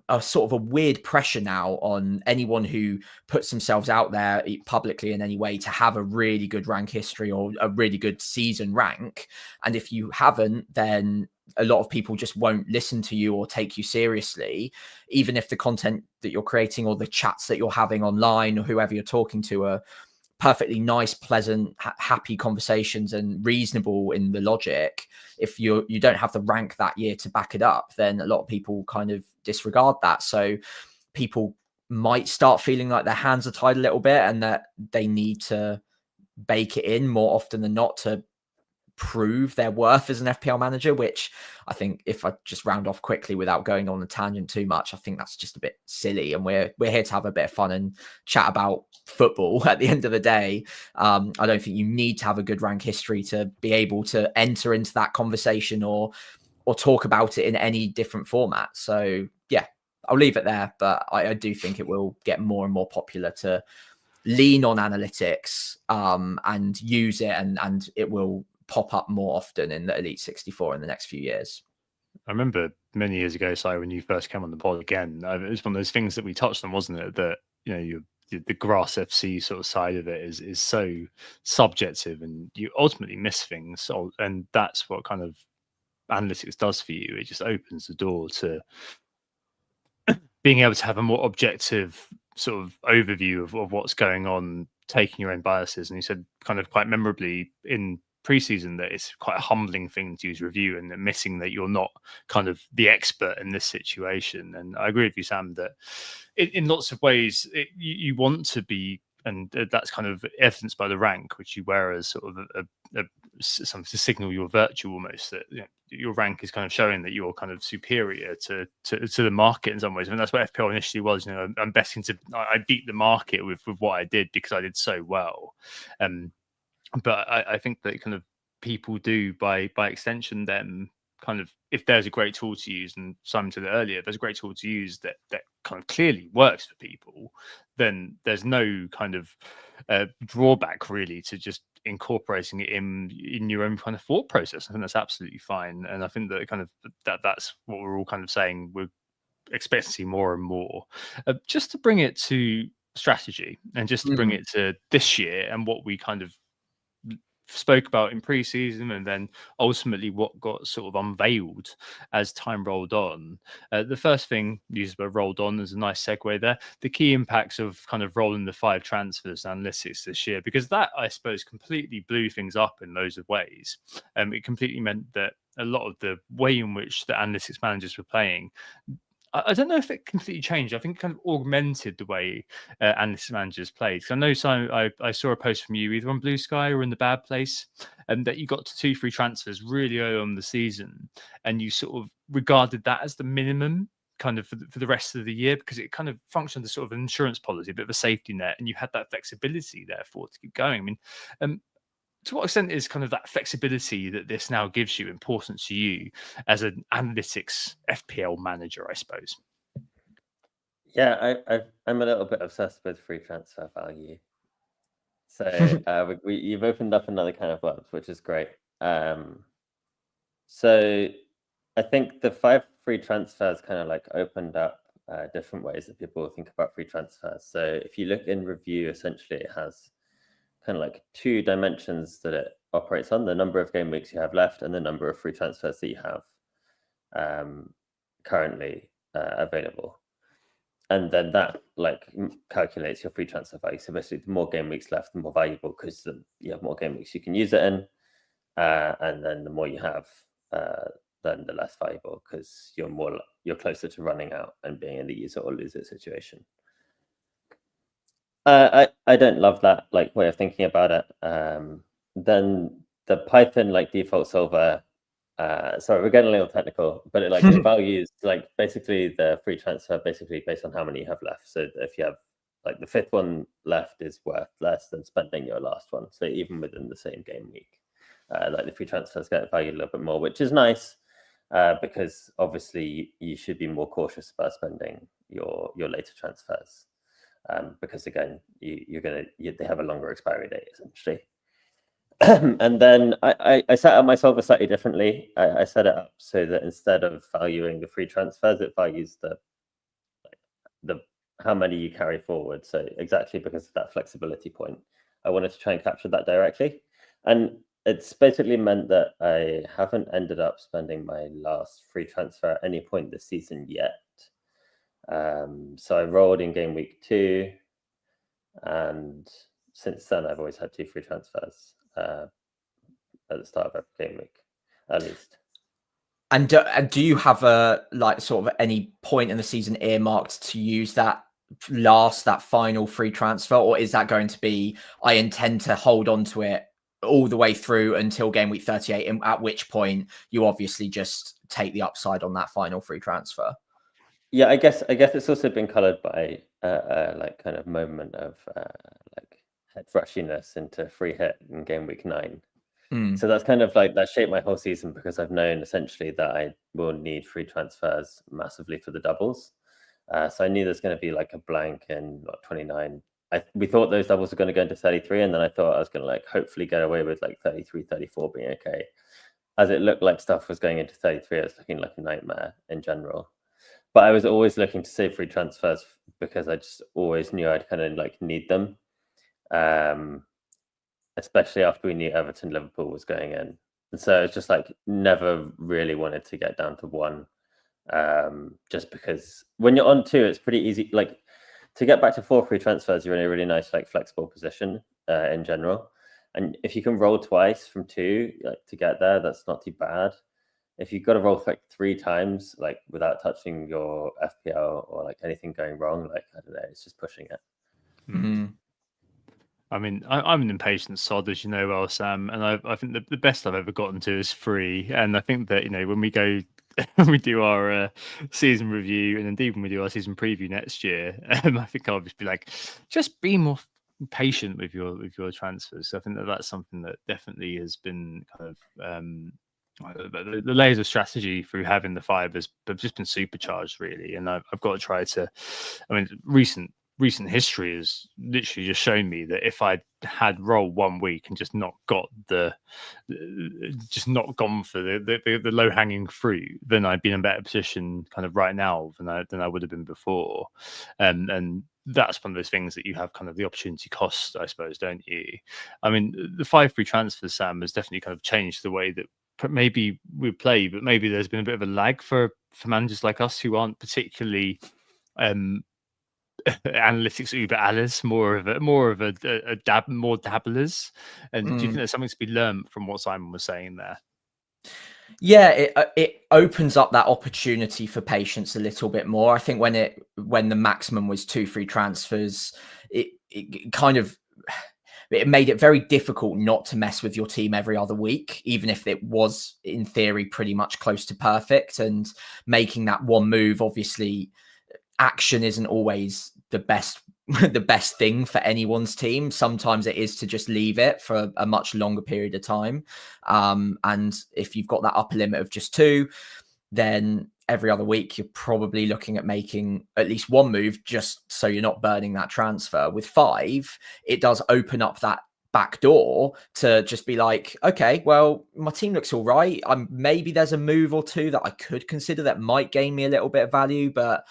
a sort of a weird pressure now on anyone who puts themselves out there publicly in any way to have a really good rank history or a really good season rank. And if you haven't, then a lot of people just won't listen to you or take you seriously, even if the content that you're creating or the chats that you're having online or whoever you're talking to are perfectly nice, pleasant, happy conversations and reasonable in the logic. If you don't have the rank that year to back it up, then a lot of people kind of disregard that. So people might start feeling like their hands are tied a little bit and that they need to bake it in more often than not to prove their worth as an FPL manager, which I think, if I just round off quickly without going on a tangent too much, I think that's just a bit silly. And we're here to have a bit of fun and chat about football at the end of the day. I don't think you need to have a good rank history to be able to enter into that conversation or talk about it in any different format. So yeah, I'll leave it there, but I do think it will get more and more popular to lean on analytics and use it, and it will pop up more often in the Elite 64 in the next few years. I remember many years ago, Si, when you first came on the pod again, it was one of those things that we touched on, wasn't it? That, you know, the grass FC sort of side of it is so subjective, and you ultimately miss things. So, and that's what kind of analytics does for you. It just opens the door to being able to have a more objective sort of overview of what's going on, taking your own biases. And you said kind of quite memorably in preseason that it's quite a humbling thing to use review and admitting that you're not kind of the expert in this situation. And I agree with you, Sam, that in lots of ways you want to be, and that's kind of evidenced by the rank which you wear as sort of something to signal your virtue almost, that, you know, your rank is kind of showing that you're kind of superior to the market in some ways. I mean, that's what FPL initially was. You know, I'm betting I beat the market with what I did because I did so well. But I think that kind of people do by extension then kind of, if there's a great tool to use, and Simon said it earlier, there's a great tool to use that kind of clearly works for people, then there's no kind of drawback really to just incorporating it in your own kind of thought process. I think that's absolutely fine. And I think that kind of that's what we're all kind of saying we're expecting to see more and more. Just to bring it to strategy, and just to bring it to this year and what we kind of spoke about in pre-season, and then ultimately what got sort of unveiled as time rolled on. The first thing, used by rolled on, is a nice segue there. The key impacts of kind of rolling the 5 transfers analytics this year, because that, I suppose, completely blew things up in loads of ways. It completely meant that a lot of the way in which the analytics managers were playing, I don't know if it completely changed. I think it kind of augmented the way analytics managers played. Because I know, Simon, I saw a post from you either on Blue Sky or in the Bad Place, and that you got to 2 free transfers really early on the season, and you sort of regarded that as the minimum kind of for the rest of the year, because it kind of functioned as sort of an insurance policy, a bit of a safety net, and you had that flexibility therefore to keep going. I mean, to what extent is kind of that flexibility that this now gives you important to you as an analytics FPL manager, I suppose? Yeah, I'm a little bit obsessed with free transfer value. So you've opened up another can of worms, which is great. So I think the 5 free transfers kind of like opened up different ways that people think about free transfers. So if you look in review, essentially it has kind of like 2 dimensions that it operates on: the number of game weeks you have left and the number of free transfers that you have currently available. And then that like calculates your free transfer value. So basically, the more game weeks left, the more valuable, because you have more game weeks you can use it in, and then the more you have, then the less valuable, because you're closer to running out and being in the use it or lose it situation. I don't love that like way of thinking about it. Then the Python like default solver. Sorry, we're getting a little technical, but it values like basically the free transfer basically based on how many you have left. So if you have like the 5th one left is worth less than spending your last one. So even within the same game week, like the free transfers get valued a little bit more, which is nice because obviously you should be more cautious about spending your later transfers because again they have a longer expiry date essentially. And then I set up my solver slightly differently. I set it up so that instead of valuing the free transfers, it values the how many you carry forward. So exactly because of that flexibility point, I wanted to try and capture that directly. And it's basically meant that I haven't ended up spending my last free transfer at any point this season yet. So I rolled in game week 2, and since then I've always had 2 free transfers at the start of every game week, at least. And do you have a like sort of any point in the season earmarked to use that final free transfer, or is that going to be I intend to hold on to it all the way through until game week 38, and at which point you obviously just take the upside on that final free transfer? Yeah, I guess it's also been colored by like kind of moment of like head rushiness into free hit in game week 9. So that's kind of like that shaped my whole season, because I've known essentially that I will need free transfers massively for the doubles. So I knew there's going to be like a blank in 29. We thought those doubles were going to go into 33, and then I thought I was going to like hopefully get away with like 33, 34 being okay. As it looked like stuff was going into 33, it was looking like a nightmare in general. But I was always looking to save free transfers because I just always knew I'd kind of like need them. Especially after we knew Everton Liverpool was going in. And so it's just like never really wanted to get down to 1. Just because when you're on 2, it's pretty easy. Like to get back to 4 free transfers, you're in a really nice, like flexible position in general. And if you can roll twice from 2, like to get there, that's not too bad. If you've got to roll like 3 times, like without touching your FPL or like anything going wrong, like I don't know, it's just pushing it. Mm-hmm. I mean, I'm an impatient sod, as you know well, Sam, and I think the best I've ever gotten to is 3. And I think that, you know, when we go, when we do our season review, and indeed when we do our season preview next year, I think I'll just be like, just be more patient with your transfers. So I think that's something that definitely has been kind of the layers of strategy through having the 5 have just been supercharged, really. And I've got to try to, I mean, recent history has literally just shown me that if I had rolled 1 week and just not gone for the low hanging fruit, then I'd be in a better position kind of right now than I would have been before. And that's one of those things that you have kind of the opportunity cost, I suppose, don't you? I mean, the 5 free transfers, Sam, has definitely kind of changed the way that maybe we play, but maybe there's been a bit of a lag for managers like us who aren't particularly analytics uber alles, more of a dabblers. And do you think there's something to be learned from what Simon was saying there? Yeah, it opens up that opportunity for patience a little bit more. I think when the maximum was 2 free transfers, it kind of it made it very difficult not to mess with your team every other week, even if it was in theory pretty much close to perfect. And making that one move, obviously, action isn't always the best thing for anyone's team. Sometimes it is to just leave it for a much longer period of time. And if you've got that upper limit of just 2, then every other week you're probably looking at making at least 1 move just so you're not burning that transfer. With 5, it does open up that back door to just be like, okay, well, my team looks all right. Maybe there's a move or two that I could consider that might gain me a little bit of value, but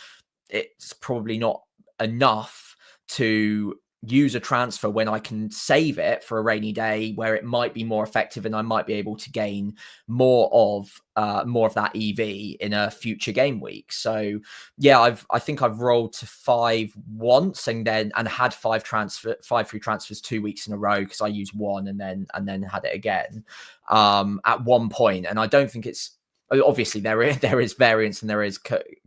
it's probably not enough to use a transfer when I can save it for a rainy day where it might be more effective and I might be able to gain more of that EV in a future game week. So yeah, I think I've rolled to 5 once and had 5 free transfers 2 weeks in a row because I used one and then had it again at one point. And I don't think it's, obviously there is variance and there is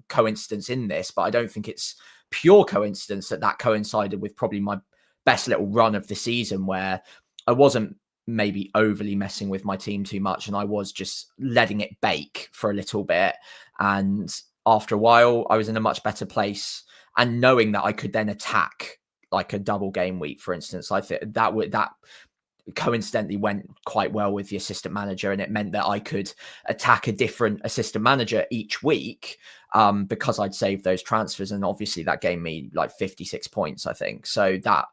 coincidence in this, but I don't think it's pure coincidence that coincided with probably my best little run of the season where I wasn't maybe overly messing with my team too much and I was just letting it bake for a little bit. And after a while, I was in a much better place. And knowing that I could then attack like a double game week, for instance, I think that coincidentally went quite well with the assistant manager, and it meant that I could attack a different assistant manager each week because I'd saved those transfers, and obviously that gave me like 56 points, I think. So that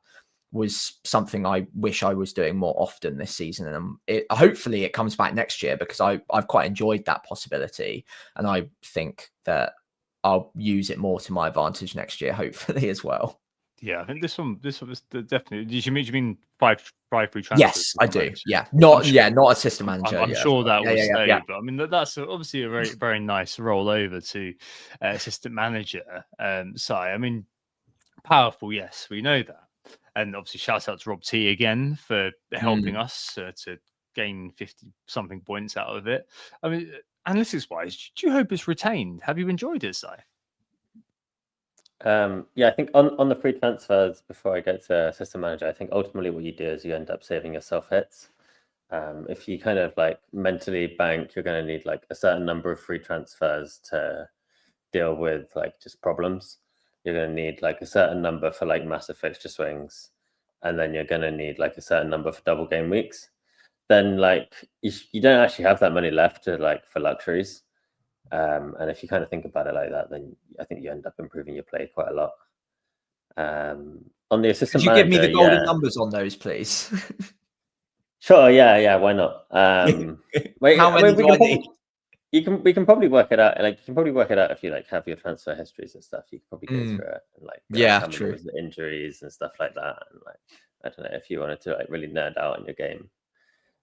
was something I wish I was doing more often this season, and hopefully it comes back next year because I've quite enjoyed that possibility, and I think that I'll use it more to my advantage next year, hopefully as well. Yeah, I think this one was definitely. Did you mean five free transfers? Yes, I do. Yeah, not assistant manager. I'm sure that will stay, yeah. but I mean that's obviously a very very nice rollover to assistant manager. Side. I mean, powerful. Yes, we know that, and obviously shout out to Rob T again for helping us to gain 50 something points out of it. I mean, analytics wise, do you hope it's retained? Have you enjoyed it, Si? Yeah, I think on the free transfers, before I get to system manager, I think ultimately what you do is you end up saving yourself hits. If you kind of like mentally bank, you're going to need like a certain number of free transfers to deal with like just problems. You're going to need like a certain number for like massive fixture swings, and then you're going to need like a certain number for double game weeks. Then like you don't actually have that money left to like for luxuries. And if you kind of think about it like that, then I think you end up improving your play quite a lot. On the assistant manager, give me the golden numbers on those, please? Sure, yeah, why not? Wait, How many do I need? We can probably work it out. Like you can probably work it out if you like have your transfer histories and stuff. You can probably go through it and like yeah, how many true. was the injuries and stuff like that. And like I don't know if you wanted to like really nerd out on your game,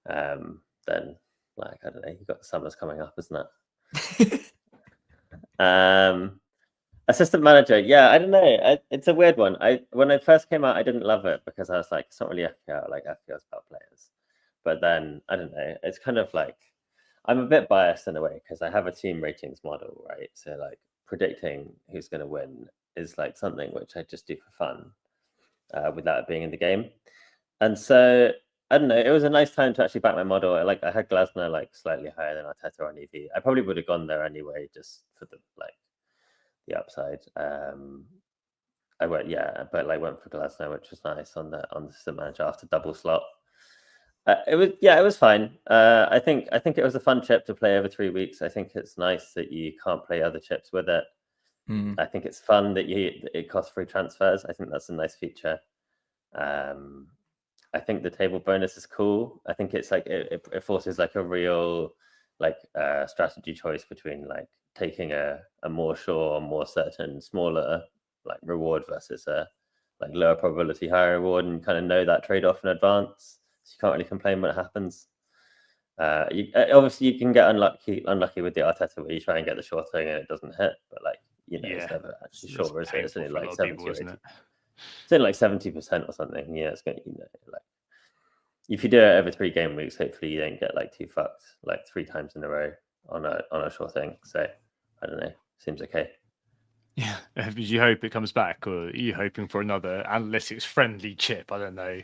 then like I don't know, you've got the summers coming up, isn't it? Assistant manager, yeah, I don't know. It's a weird one. When it first came out, I didn't love it because I was like, it's not really FPL. Like FPL's about players. But then I don't know. It's kind of like I'm a bit biased in a way because I have a team ratings model, right? So like predicting who's going to win is like something which I just do for fun, without it being in the game. And so I don't know. It was a nice time to actually back my model. I had Glasner like slightly higher than Arteta on EV. I probably would have gone there anyway, just for the upside. I went for Glasner, which was nice on the system manager after double slot. It was fine. I think it was a fun chip to play over 3 weeks. I think it's nice that you can't play other chips with it. I think it's fun that it costs free transfers. I think that's a nice feature. I think the table bonus is cool. I think it's like it forces like a real like strategy choice between like taking a more sure, more certain, smaller like reward versus a like lower probability, higher reward, and kind of know that trade-off in advance. So you can't really complain when it happens. Obviously you can get unlucky with the Arteta where you try and get the sure thing and it doesn't hit, but like it's never actually sure, is it? It's only like 70 or 80. It's only like 70% or something. Yeah, it's going to like if you do it over 3 game weeks, hopefully you don't get like too fucked like 3 times in a row on a sure thing. So I don't know. Seems okay. Yeah. Do you hope it comes back, or are you hoping for another analytics friendly chip? I don't know.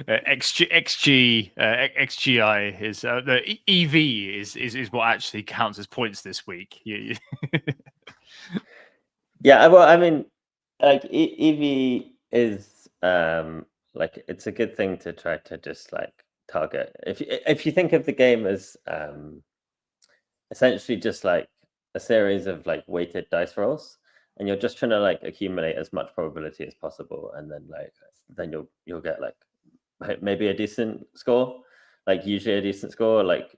XGI is the EV is what actually counts as points this week. Yeah, well, I mean, like EV is like it's a good thing to try to just like target. If you think of the game as essentially just like a series of like weighted dice rolls, and you're just trying to like accumulate as much probability as possible, and then you'll get like maybe a decent score, like usually a decent score, like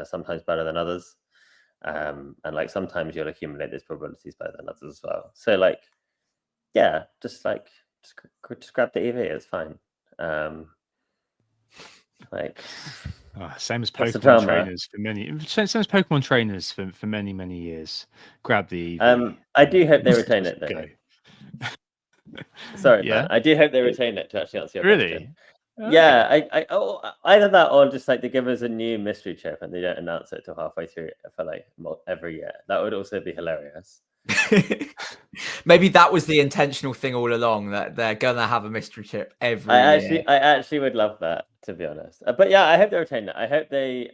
sometimes better than others. And like sometimes you'll accumulate those probabilities better than others as well. So like, yeah, just grab the EV, it's fine. Like same as what's the Pokemon drama? trainers for many years. Grab the EV. I do hope they retain it though. Go. Sorry, Yeah? man. I do hope they retain it to actually answer your question. Really? Yeah, either that or just like they give us a new mystery chip and they don't announce it till halfway through for like every year. That would also be hilarious. Maybe that was the intentional thing all along, that they're gonna have a mystery chip every year. I actually would love that, to be honest. But yeah, I hope they retain it. I hope they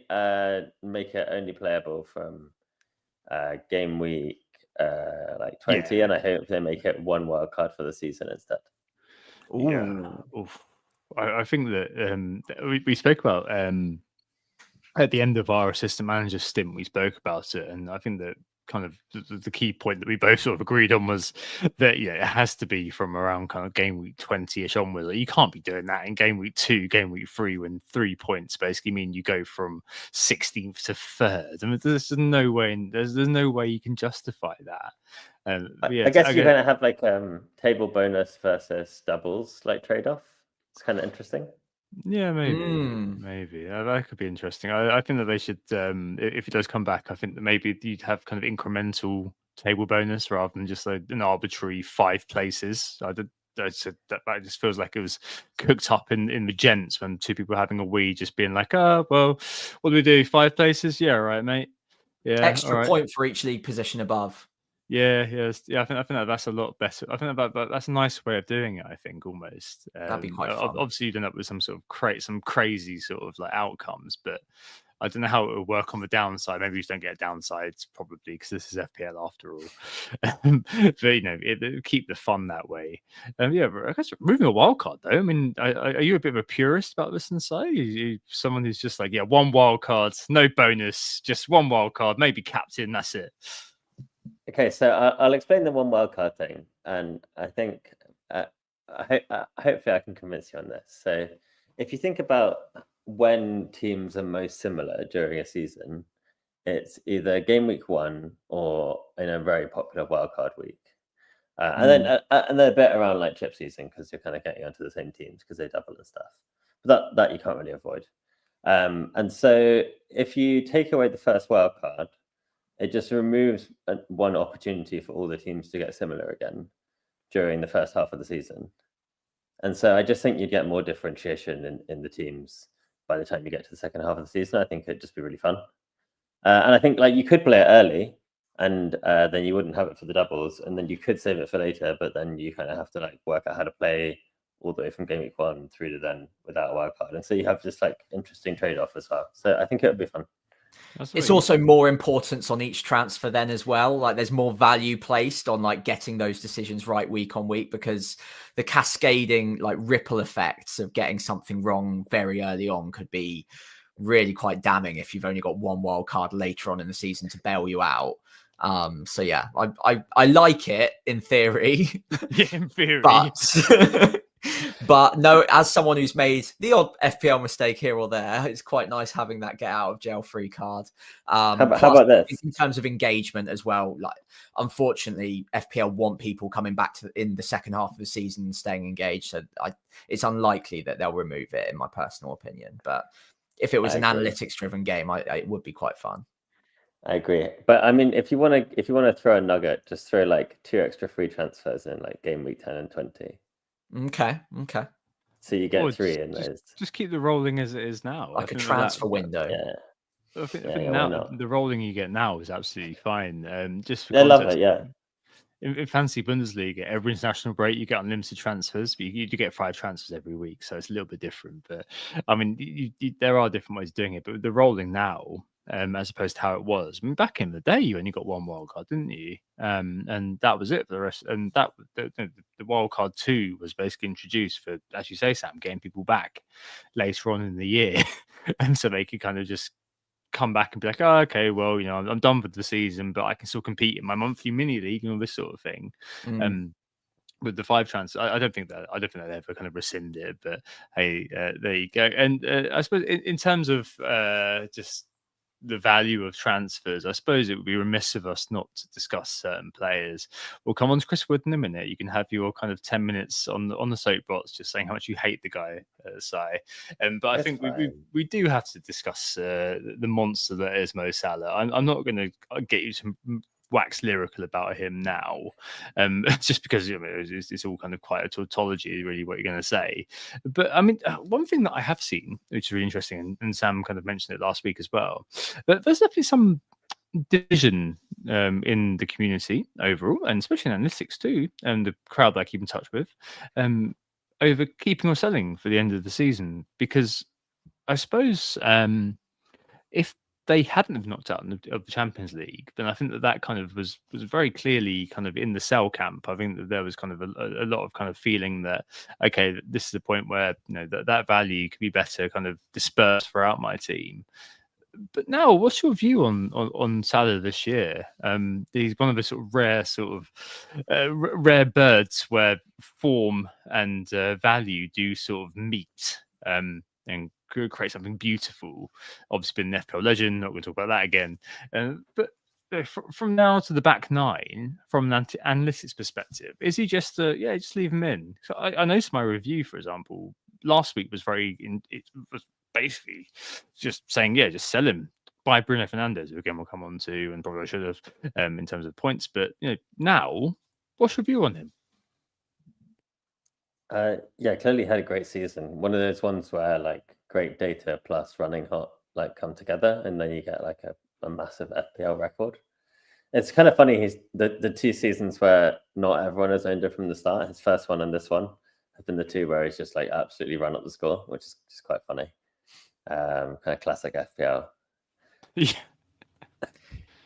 make it only playable from game week like 20, and I hope they make it one wild card for the season instead. Yeah. Oof. I think that we spoke about at the end of our assistant manager stint, we spoke about it, and I think that kind of the key point that we both sort of agreed on was that it has to be from around kind of game week 20ish onwards. Like, you can't be doing that in game week 2, game week 3, when 3 points basically mean you go from 16th to 3rd. I mean, there's no way you can justify that. I guess you're going to have like table bonus versus doubles like trade-off. It's kind of interesting. Yeah, maybe that could be interesting. I think that they should, if it does come back, I think that maybe you'd have kind of incremental table bonus rather than just like an arbitrary 5 places. That just feels like it was cooked up in the gents when 2 people were having a wee, just being like, oh well, what do we do? 5 places? Yeah, all right, mate. Yeah, extra point for each league position above. Yeah. I think that's a lot better. I think that's a nice way of doing it. I think almost that'd be quite fun. Obviously, you'd end up with some sort of some crazy sort of like outcomes, but I don't know how it will work on the downside. Maybe you just don't get downsides, probably, because this is FPL after all. But keep the fun that way. Yeah, I guess moving a wild card though. I mean, are you a bit of a purist about this inside? Are you someone who's just like, yeah, 1 wild card, no bonus, just 1 wild card, maybe captain, that's it. Okay, so I'll explain the 1 wildcard thing, and I think hopefully I can convince you on this. So if you think about when teams are most similar during a season, it's either game week 1 or in a very popular wildcard week. And then a bit around like chip season, because you're kind of getting onto the same teams because they double and stuff. But that you can't really avoid. And so if you take away the first wildcard, it just removes 1 opportunity for all the teams to get similar again during the first half of the season. And so I just think you'd get more differentiation in the teams by the time you get to the second half of the season. I think it'd just be really fun. And I think like you could play it early, and then you wouldn't have it for the doubles, and then you could save it for later, but then you kind of have to like work out how to play all the way from game week 1 through to then without a wild card. And so you have this like interesting trade-off as well. So I think it would be fun. It's also more importance on each transfer then as well. Like there's more value placed on like getting those decisions right week on week, because the cascading like ripple effects of getting something wrong very early on could be really quite damning if you've only got 1 wild card later on in the season to bail you out. So yeah, I like it in theory. Yeah, in theory. But no, as someone who's made the odd FPL mistake here or there, it's quite nice having that get out of jail free card. How about this? In terms of engagement as well, like unfortunately, FPL want people coming back in the second half of the season and staying engaged. So it's unlikely that they'll remove it, in my personal opinion. But if it was an analytics-driven game, it would be quite fun. I agree, but I mean, if you want to throw a nugget, just throw like 2 extra free transfers in like game week 10 and 20. Okay. So you get 3 in those. Just keep the rolling as it is now. Like a transfer window. Yeah. I think now the rolling you get now is absolutely fine. Just for they love context, it, yeah. In fancy Bundesliga, every international break you get unlimited transfers, but you do get 5 transfers every week, so it's a little bit different. But I mean, there are different ways of doing it. But with the rolling now, as opposed to how it was, I mean, back in the day, you only got 1 wild card, didn't you? And that was it for the rest. And that the wild card 2 was basically introduced for, as you say, Sam, getting people back later on in the year, and so they could kind of just come back and be like, oh, okay, well, I'm done for the season, but I can still compete in my monthly mini league and all this sort of thing. with the 5 transfer. I don't think that they ever kind of rescind it, but hey, there you go. And I suppose in terms of just the value of transfers, I suppose it would be remiss of us not to discuss certain players. We'll come on to Chris Wood in a minute. You can have your kind of 10 minutes on the soapbox, just saying how much you hate the guy, Sai. But I think we do have to discuss the monster that is Mo Salah. I'm not going to get you to wax lyrical about him now, just because it's all kind of quite a tautology, really, what you're going to say. But I mean, one thing that I have seen, which is really interesting, and Sam kind of mentioned it last week as well, but there's definitely some division in the community overall, and especially in analytics too, and the crowd that I keep in touch with, over keeping or selling for the end of the season. Because I suppose if they hadn't have knocked out of the Champions League, then I think that kind of was very clearly kind of in the sell camp. I think that there was kind of a lot of kind of feeling that, okay, this is the point where that value could be better kind of dispersed throughout my team. But now, what's your view on Salah this year? He's one of the sort of rare birds where form and value do sort of meet and create something beautiful. Obviously, been an FPL legend. Not going to talk about that again. But from now to the back 9, from an analytics perspective, is he just just leave him in? So I noticed my review, for example, last week was it was basically just saying, just sell him. Buy Bruno Fernandes, who again we'll come on to, and probably I should have in terms of points. But now, what's your view on him? Clearly had a great season. One of those ones where like great data plus running hot like come together, and then you get like a massive FPL record. It's kind of funny. He's the 2 seasons where not everyone has owned him from the start. His first one and this one have been the 2 where he's just like absolutely run up the score, which is just quite funny. Kind of classic FPL. Yeah.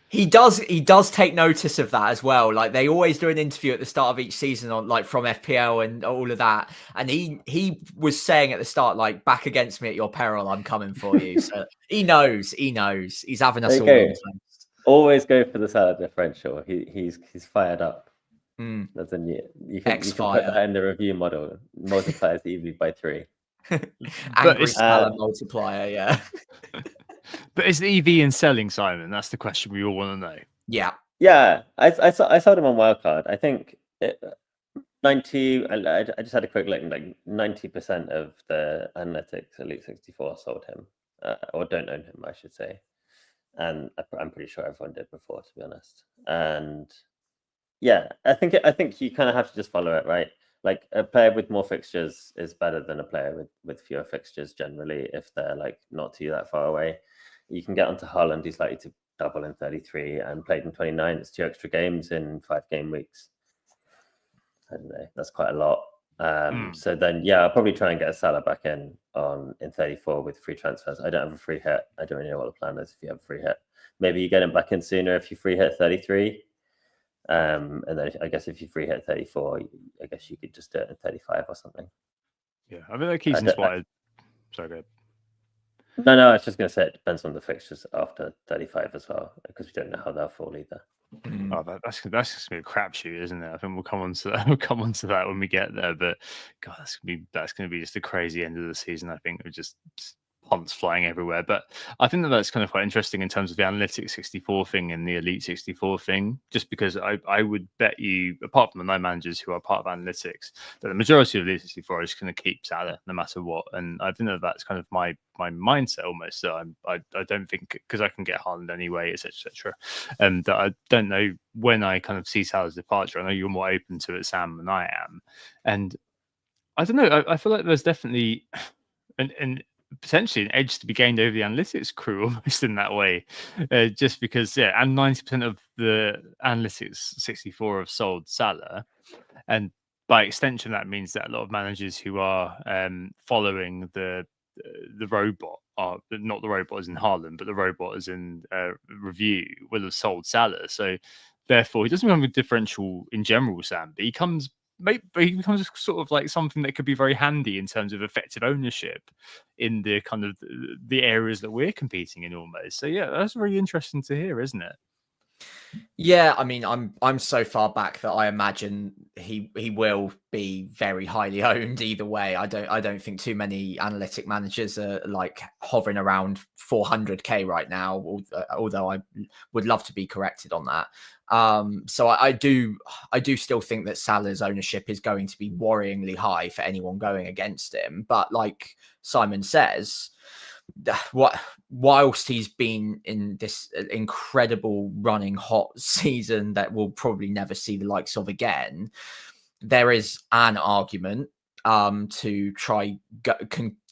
He does take notice of that as well. Like they always do an interview at the start of each season on like from FPL and all of that. And he was saying at the start, like, back against me at your peril, I'm coming for you. So he knows. He's having us all on the fence. Always go for the Salah differential. He's fired up. That's you can put that in the review model. Multiplies EV by 3. Angry Salah multiplier, yeah. But is the EV in selling, Simon? That's the question we all want to know. Yeah. I sold him on Wildcard. I think 90. I just had a quick look. Like 90% of the Analytics Elite 64 sold him, or don't own him, I should say. And I'm pretty sure everyone did before, to be honest. And yeah, I think you kind of have to just follow it, right? Like a player with more fixtures is better than a player with fewer fixtures generally, if they're like not too that far away. You can get onto Haaland, he's likely to double in 33 and played in 29. It's 2 extra games in 5 game weeks. I don't know, that's quite a lot. So then, I'll probably try and get a Salah back in 34 with free transfers. I don't have a free hit. I don't really know what the plan is if you have a free hit. Maybe you get him back in sooner if you free hit 33. And then I guess if you free hit 34, I guess you could just do it in 35 or something. Yeah, I mean, that keeps inspired. Sorry, go ahead. No, I was just going to say it depends on the fixtures after 35 as well, because we don't know how they'll fall either. Oh, that's just gonna be a crapshoot, isn't it? I think we'll come on to that. We'll come on to that when we get there. But God, that's gonna be just a crazy end of the season. I think we're just punts flying everywhere. But I think that's kind of quite interesting in terms of the Analytics 64 thing and the Elite 64 thing, just because I would bet you, apart from the 9 managers who are part of Analytics, that the majority of Elite 64 is going to keep Salah no matter what. And I think that's kind of my mindset almost. So I don't think, because I can get Haaland anyway, etc. And that I don't know when I kind of see Salah's departure. I know you're more open to it, Sam, than I am. And I don't know, I feel like there's definitely an potentially an edge to be gained over the analytics crew almost in that way, just because and 90% of the analytics 64 have sold Salah, and by extension that means that a lot of managers who are following the robot, are not the robot as in Haaland, but the robot as in review, will have sold Salah. So therefore he doesn't become a differential in general, Sam, but he becomes sort of like something that could be very handy in terms of effective ownership in the kind of the areas that we're competing in almost. So that's really interesting to hear, isn't it? Yeah, I mean, I'm so far back that I imagine he will be very highly owned either way. I don't think too many analytic managers are like hovering around 400k right now, although I would love to be corrected on that. So I do still think that Salah's ownership is going to be worryingly high for anyone going against him. But like Simon says, what whilst he's been in this incredible running hot season that we'll probably never see the likes of again, there is an argument to try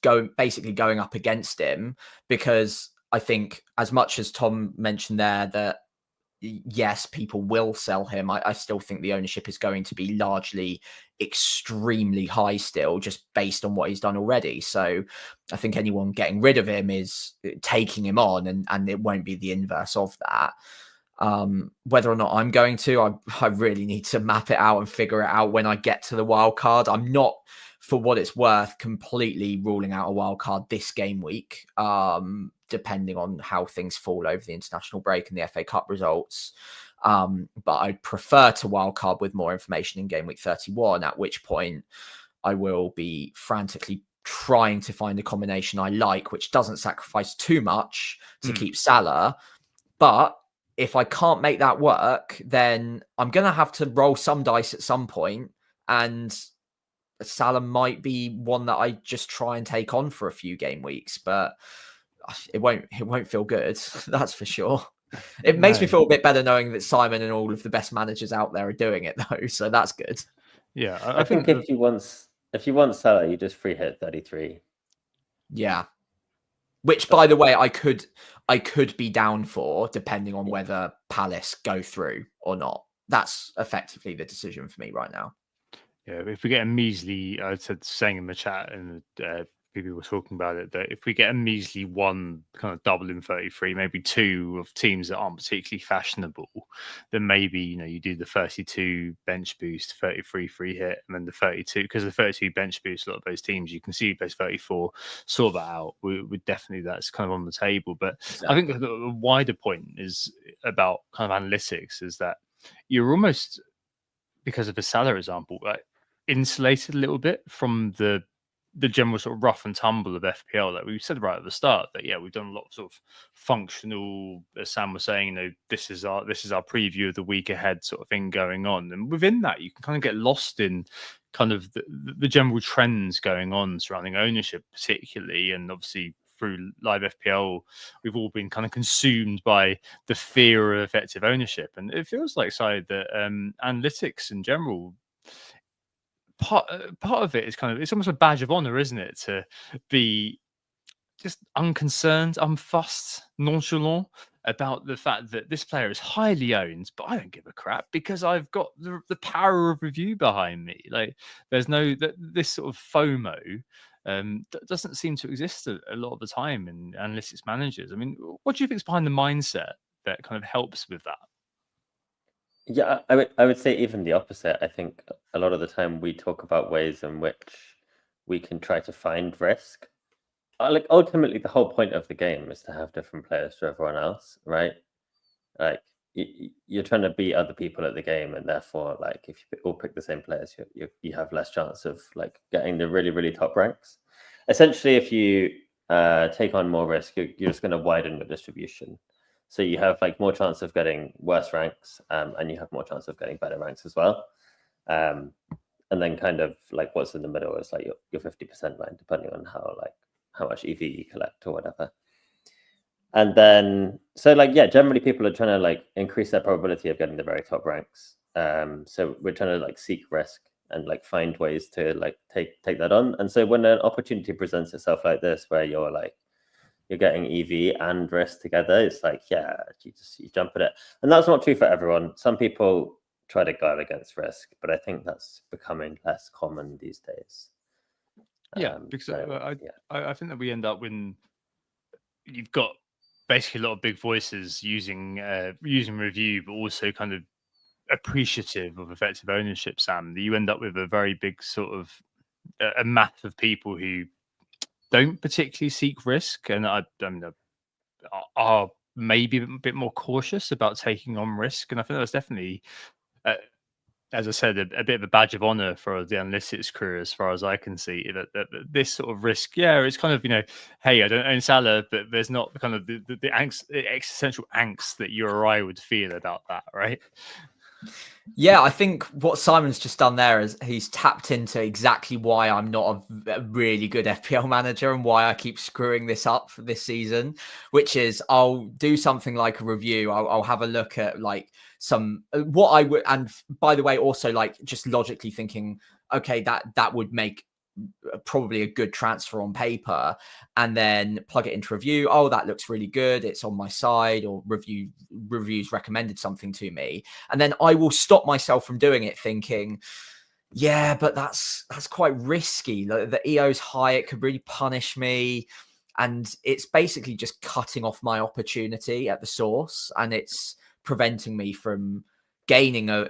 go basically going up against him, because I think, as much as Tom mentioned there that yes, people will sell him, I still think the ownership is going to be largely extremely high still, just based on what he's done already. So I think anyone getting rid of him is taking him on, and it won't be the inverse of that. Whether or not I'm going to, I really need to map it out and figure it out when I get to the wild card. I'm not, for what it's worth, completely ruling out a wild card this game week, depending on how things fall over the international break and the FA Cup results. But I'd prefer to wildcard with more information in game week 31, at which point I will be frantically trying to find a combination I like, which doesn't sacrifice too much to keep Salah. But if I can't make that work, then I'm going to have to roll some dice at some point, and Salah might be one that I just try and take on for a few game weeks, but it won't feel good. That's for sure. It makes me feel a bit better knowing that Simon and all of the best managers out there are doing it though. So that's good. Yeah, I think if you want Salah, you just free hit 33. Yeah. Which, by the way, I could be down for, depending on whether Palace go through or not. That's effectively the decision for me right now. Yeah, if we get a measly, I said saying in the chat, and people were talking about it, that if we get a measly one kind of double in 33, maybe two of teams that aren't particularly fashionable, then maybe, you do the 32 bench boost, 33 free hit, and then the 32, because the 32 bench boost, a lot of those teams, you can see those 34, sort that out. We definitely, that's kind of on the table. But exactly. I think the wider point is about kind of analytics, is that you're almost, because of the Salah example, right, insulated a little bit from the general sort of rough and tumble of FPL. Like we said right at the start, that we've done a lot of sort of functional, as Sam was saying, this is our preview of the week ahead sort of thing going on, and within that you can kind of get lost in kind of the general trends going on surrounding ownership, particularly, and obviously through live FPL, we've all been kind of consumed by the fear of effective ownership, and it feels like that analytics in general, part of it is kind of, it's almost a badge of honor, isn't it, to be just unconcerned, unfussed, nonchalant about the fact that this player is highly owned, but I don't give a crap because I've got the power of review behind me. Like, there's this sort of FOMO doesn't seem to exist a lot of the time in analytics managers. I mean, what do you think is behind the mindset that kind of helps with that? Yeah, I would say even the opposite. I think a lot of the time we talk about ways in which we can try to find risk. Like, ultimately, the whole point of the game is to have different players to everyone else, right? Like, you're trying to beat other people at the game, and therefore, like, if you all pick the same players, you have less chance of like getting the really, really top ranks. Essentially, if you take on more risk, you're just going to widen your distribution. So you have like more chance of getting worse ranks, and you have more chance of getting better ranks as well. And then kind of like what's in the middle is like your 50% line, depending on how much EV you collect or whatever. And then, so like, generally people are trying to like increase their probability of getting the very top ranks. So we're trying to like seek risk and like find ways to like take that on. And so when an opportunity presents itself like this, where you're getting EV and risk together, it's like, you jump at it. And that's not true for everyone. Some people try to guard against risk, but I think that's becoming less common these days. Because I think that we end up when you've got basically a lot of big voices using review, but also kind of appreciative of effective ownership, Sam, that you end up with a very big sort of a mass of people who don't particularly seek risk and are maybe a bit more cautious about taking on risk. And I think that was definitely, as I said, a bit of a badge of honor for the analytics crew, as far as I can see. That this sort of risk, yeah, it's kind of, hey, I don't own Salah, but there's not kind of the angst, the existential angst that you or I would feel about that, right? Yeah, I think what Simon's just done there is he's tapped into exactly why I'm not a really good FPL manager and why I keep screwing this up for this season, which is I'll do something like a review. I'll have a look at like some what I would, and by the way, also like just logically thinking, okay, that would make probably a good transfer on paper, and then plug it into review. Oh, that looks really good, it's on my side, or reviews recommended something to me, and then I will stop myself from doing it thinking, yeah, but that's quite risky. The EO's high, it could really punish me, and it's basically just cutting off my opportunity at the source, and it's preventing me from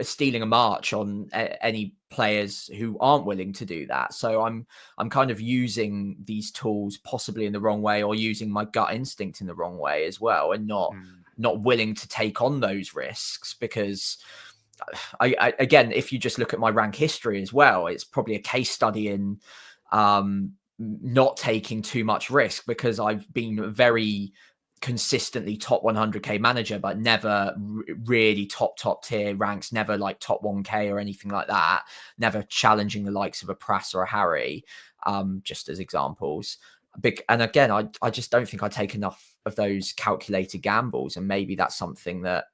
stealing a march on any players who aren't willing to do that. So I'm kind of using these tools possibly in the wrong way, or using my gut instinct in the wrong way as well, and not willing to take on those risks, because I again, if you just look at my rank history as well, it's probably a case study in not taking too much risk, because I've been very consistently top 100k manager, but never really top tier ranks, never like top 1k or anything like that, never challenging the likes of a Prass or a Harry, just as examples. And again, I just don't think I take enough of those calculated gambles, and maybe that's something that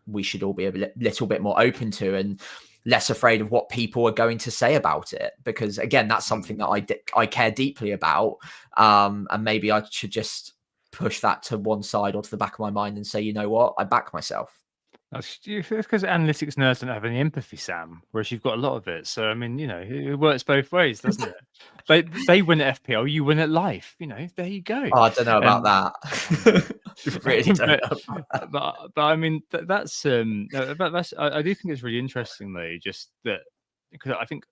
we should all be a little bit more open to, and less afraid of what people are going to say about it, because again, that's something that I care deeply about, and maybe I should just push that to one side or to the back of my mind and say, you know what, I back myself. That's because analytics nerds don't have any empathy, Sam, whereas you've got a lot of it. So I mean, it works both ways, doesn't it? They win at FPL, you win at life. There you go. Oh, I don't know about that. Really don't know about that. But I mean, that's I do think it's really interesting though, just that, because I think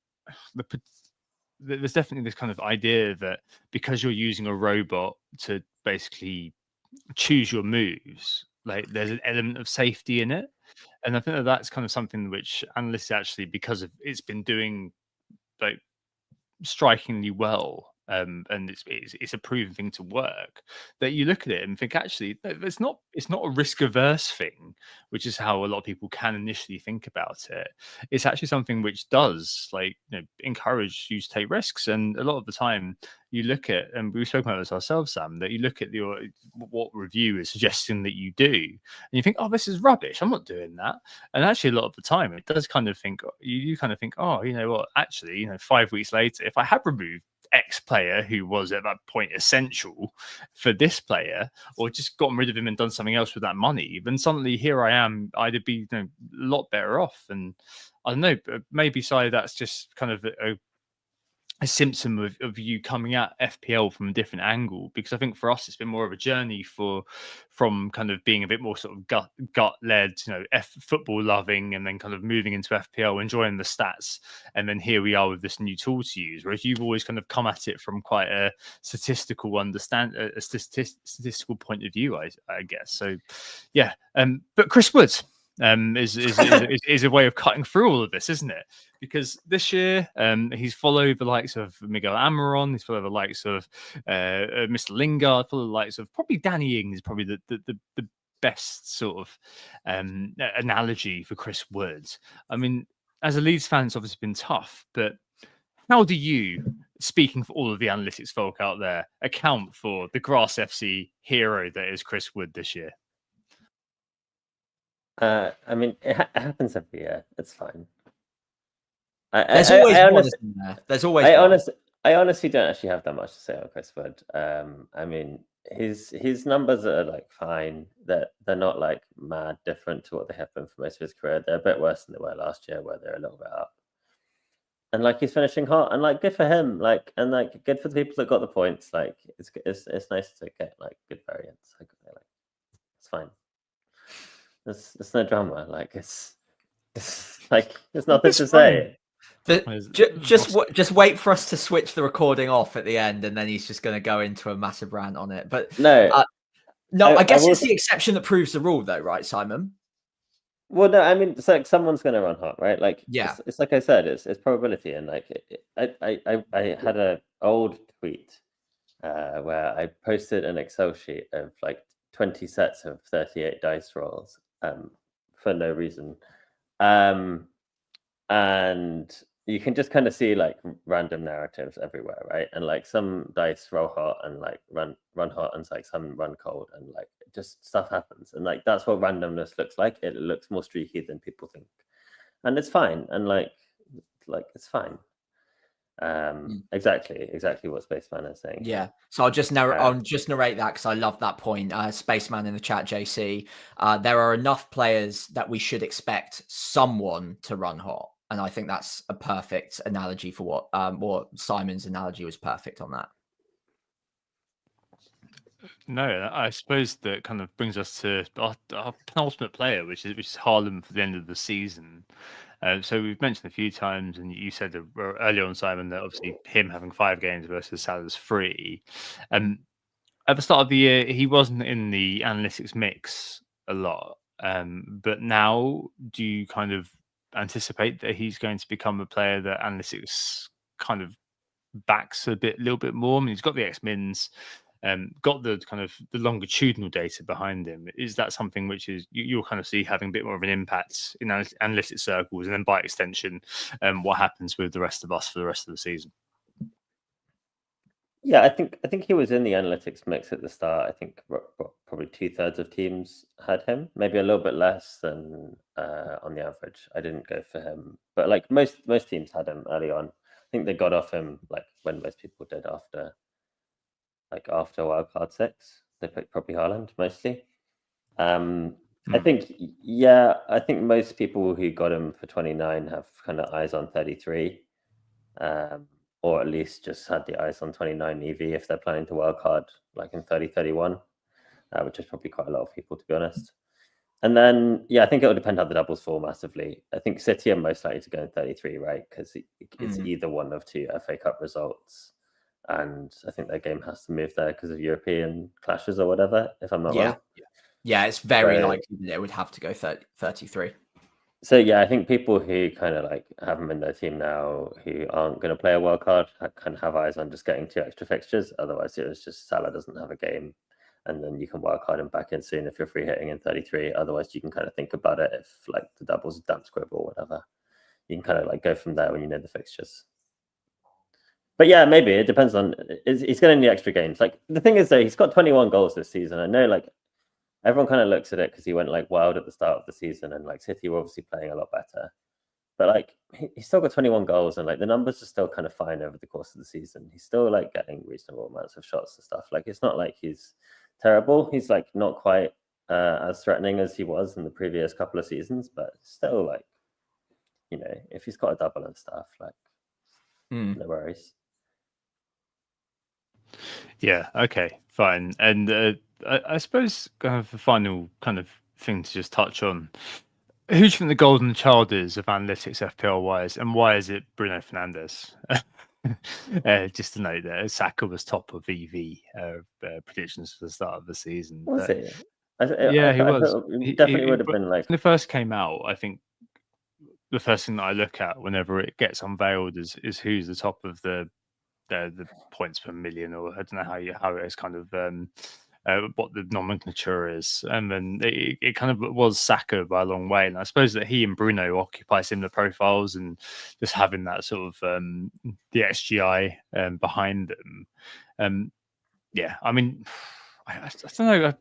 there's definitely this kind of idea that because you're using a robot to basically choose your moves, like there's an element of safety in it. And I think that's kind of something which analysts actually, because of it's been doing like strikingly well, and it's a proven thing to work, that you look at it and think actually it's not a risk averse thing, which is how a lot of people can initially think about it. It's actually something which does encourage you to take risks. And a lot of the time you look at, and we've spoken about this ourselves, Sam, that you look at what review is suggesting that you do, and you think, oh, this is rubbish, I'm not doing that. And actually a lot of the time it does kind of think, you kind of think, oh, you know what, actually 5 weeks later, if I had removed X player who was at that point essential for this player, or just gotten rid of him and done something else with that money, then suddenly here I am, I'd be a lot better off. And I don't know, maybe that's just kind of a symptom of you coming at FPL from a different angle, because I think for us it's been more of a journey from kind of being a bit more sort of gut led, football loving, and then kind of moving into FPL, enjoying the stats, and then here we are with this new tool to use. Whereas you've always kind of come at it from quite a statistical statistical point of view, I guess. So yeah, but Chris Woods is a way of cutting through all of this, isn't it? Because this year he's followed the likes of Miguel Amaron, he's followed the likes of Mr. Lingard, followed the likes of probably Danny Ings, probably the best sort of analogy for Chris Woods. I mean, as a Leeds fan, it's obviously been tough, but how do you, speaking for all of the analytics folk out there, account for the Grass FC hero that is Chris Wood this year? I mean, it happens every year. It's fine. There's always one, isn't there? There's always one. I honestly don't actually have that much to say on Chris Wood. I mean, his numbers are like fine. They're not like mad different to what they have been for most of his career. They're a bit worse than they were last year, where they're a little bit up. And like he's finishing hot, and like good for him. Like, and like good for the people that got the points. Like it's nice to get like good variants. Like it's fine. There's no drama. Like it's like there's nothing to say. Just wait for us to switch the recording off at the end, and then he's just going to go into a massive rant on it. But no, No, I guess will it's the exception that proves the rule, though, right, Simon? Well, no, I mean, it's like someone's going to run hot, right? Like, Yeah. it's like I said, it's probability, and like, I had an old tweet where I posted an Excel sheet of like 20 sets of 38 dice rolls for no reason, and you can just kind of see like random narratives everywhere, right? And like some dice roll hot and like run hot, and like some run cold, and like just stuff happens, and like that's what randomness looks like. It looks more streaky than people think, and it's fine. And like it's fine. Exactly what Spaceman is saying. Yeah. So I'll just narrate that because I love that point. Spaceman in the chat, JC. There are enough players that we should expect someone to run hot. And I think that's a perfect analogy for what Simon's analogy was perfect on that. No, I suppose that kind of brings us to our penultimate player, which is Haaland for the end of the season. So we've mentioned a few times, and you said earlier on, Simon, that obviously him having 5 games versus Salah's 3. At the start of the year, he wasn't in the analytics mix a lot. But now, do you kind of anticipate that he's going to become a player that analytics kind of backs a little bit more? I mean, he's got the X-Mins, got the kind of the longitudinal data behind him. Is that something which is you'll kind of see having a bit more of an impact in analytics circles, and then by extension, what happens with the rest of us for the rest of the season? Yeah, I think he was in the analytics mix at the start. I think probably 2/3 of teams had him, maybe a little bit less than on the average. I didn't go for him, but like most teams had him early on. I think they got off him like when most people did after wildcard 6. They picked probably Haaland mostly. I think I think most people who got him for 29 have kind of eyes on 33. Or at least just had the eyes on 29 EV if they're planning to wildcard like in 30-31, which is probably quite a lot of people, to be honest. And then, I think it will depend how the doubles fall massively. I think City are most likely to go in 33, right? Because it's either one of 2 FA Cup results. And I think their game has to move there because of European clashes or whatever, if I'm not wrong. Yeah, it's very likely that it would have to go 33. So I think people who kind of like have them in their team now who aren't going to play a wild card kind of have eyes on just getting 2 extra fixtures. Otherwise, it was just Salah doesn't have a game, and then you can wild card him back in soon if you're free hitting in 33. Otherwise, you can kind of think about it if like the doubles damp squib or whatever. You can kind of like go from there when you know the fixtures. But maybe it depends on. He's going to need extra games. Like the thing is though, he's got 21 goals this season. I know like everyone kind of looks at it because he went like wild at the start of the season, and like City were obviously playing a lot better. But like he's still got 21 goals, and like the numbers are still kind of fine over the course of the season. He's still like getting reasonable amounts of shots and stuff. Like it's not like he's terrible. He's like not quite as threatening as he was in the previous couple of seasons, but still like, if he's got a double and stuff, like no worries. Yeah. Okay. Fine. And I suppose kind of the final kind of thing to just touch on. Who do you think the golden child is of analytics FPL wise, and why is it Bruno Fernandes? Just to note that Saka was top of EV predictions for the start of the season. Was he? He was. He definitely would have been like when it first came out. I think the first thing that I look at whenever it gets unveiled is who's the top of the points per million, or I don't know how it is kind of what the nomenclature is, and then it kind of was Saka by a long way. And I suppose that he and Bruno occupy similar profiles, and just having that sort of the XGI behind them. I mean, I don't know.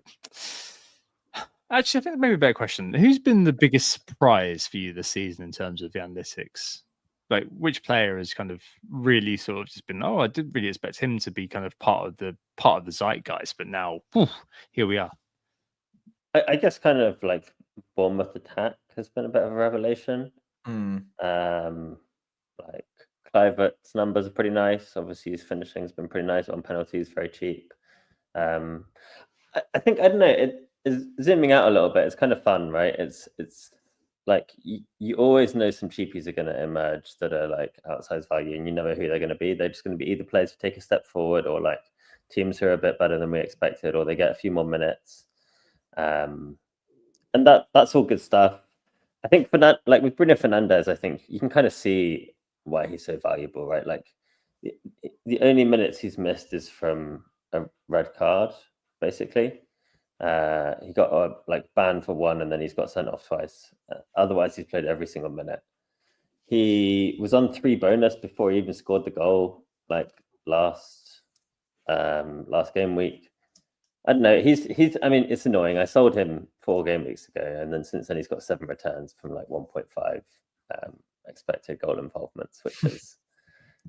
Actually, I think maybe a better question: who's been the biggest surprise for you this season in terms of the analytics? Like, which player has kind of really sort of just been, I didn't really expect him to be kind of part of the zeitgeist, but now here we are. I guess kind of like Bournemouth attack has been a bit of a revelation. Like Kluivert's numbers are pretty nice. Obviously, his finishing has been pretty nice on penalties, very cheap. I think, I don't know, it is zooming out a little bit. It's kind of fun, right? It's like you always know some cheapies are going to emerge that are like outsized value, and you never know who they're going to be. They're just going to be either players who take a step forward, or like teams who are a bit better than we expected, or they get a few more minutes. And that's all good stuff. I think like with Bruno Fernandes, I think you can kind of see why he's so valuable, right? Like the only minutes he's missed is from a red card, basically. He got banned for one, and then he's got sent off twice. Otherwise, he's played every single minute. He was on 3 bonus before he even scored the goal, like last game week. I don't know. He's. I mean, it's annoying. I sold him 4 game weeks ago, and then since then he's got 7 returns from like 1.5 expected goal involvements, which is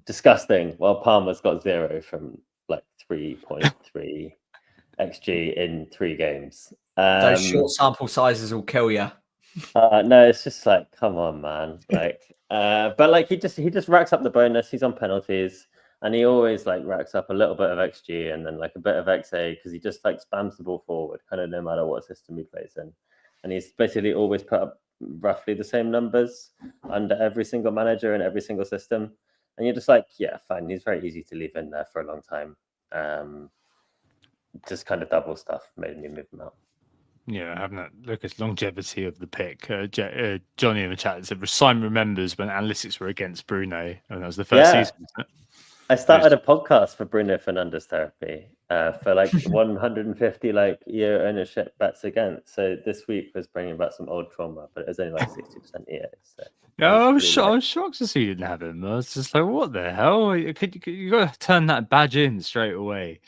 disgusting. While Palmer's got 0 from like 3.3 xG in 3 games. Those short sample sizes will kill you. No, it's just like, come on, man. Like, but like he just racks up the bonus. He's on penalties. And he always like racks up a little bit of XG and then like a bit of XA because he just like spams the ball forward, kind of no matter what system he plays in. And he's basically always put up roughly the same numbers under every single manager and every single system. And you're just like, yeah, fine. He's very easy to leave in there for a long time. Just kind of double stuff made me move him out. Yeah, having that Lucas longevity of the pick. Johnny in the chat said Simon remembers when analytics were against Bruno, and that was the first season. Wasn't it? I started a podcast for Bruno Fernandes therapy for like 150 like year ownership bets against. So this week was bringing back some old trauma, but it was only like 60% EA. So yeah, I was shocked to see you didn't have him. I was just like, what the hell? You got to turn that badge in straight away.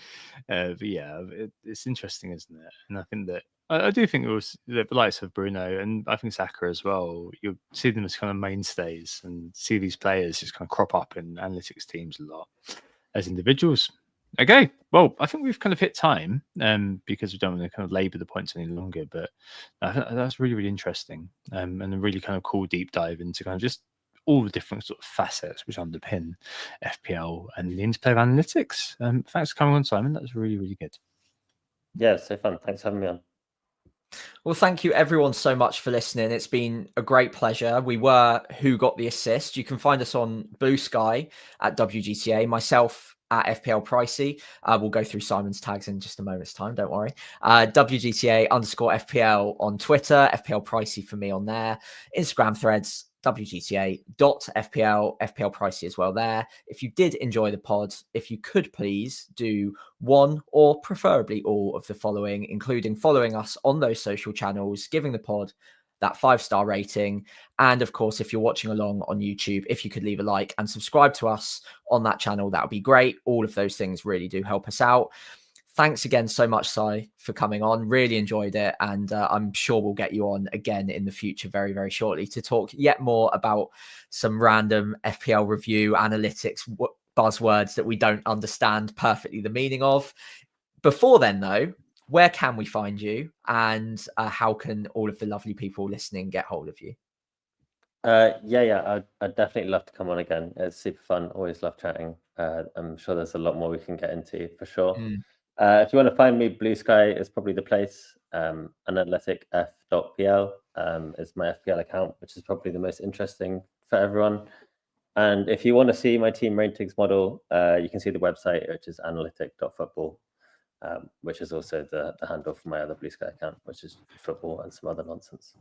But yeah, it's interesting, isn't it? And I think that I do think it was the likes of Bruno and I think Saka as well. You'll see them as kind of mainstays and see these players just kind of crop up in analytics teams a lot as individuals. Okay, well, I think we've kind of hit time because we don't want to kind of labour the points any longer. But that's really, really interesting and a really kind of cool deep dive into kind of just all the different sort of facets which underpin FPL and the interplay of analytics. Thanks for coming on, Simon. That was really, really good. Yeah, so fun. Thanks for having me on. Well, thank you everyone so much for listening. It's been a great pleasure. We were Who Got the Assist. You can find us on Blue Sky at WGTA, myself at FPL Pricey. We'll go through Simon's tags in just a moment's time, don't worry. WGTA_FPL on Twitter, FPL Pricey for me on there. Instagram threads, WGTA.FPL, FPL Pricey as well there. If you did enjoy the pod, if you could please do one or preferably all of the following, including following us on those social channels, giving the pod that 5-star rating. And of course, if you're watching along on YouTube, if you could leave a like and subscribe to us on that channel, that would be great. All of those things really do help us out. Thanks again so much, Si, for coming on. Really enjoyed it. And I'm sure we'll get you on again in the future very, very shortly to talk yet more about some random FPL review analytics buzzwords that we don't understand perfectly the meaning of. Before then, though, where can we find you and how can all of the lovely people listening get hold of you? I'd definitely love to come on again. It's super fun. Always love chatting. I'm sure there's a lot more we can get into for sure. If you want to find me, Blue Sky is probably the place. analyticf.pl is my FPL account, which is probably the most interesting for everyone. And if you want to see my team ratings model, you can see the website, which is analytic.football. Which is also the handle for my other Blue Sky account, which is football and some other nonsense.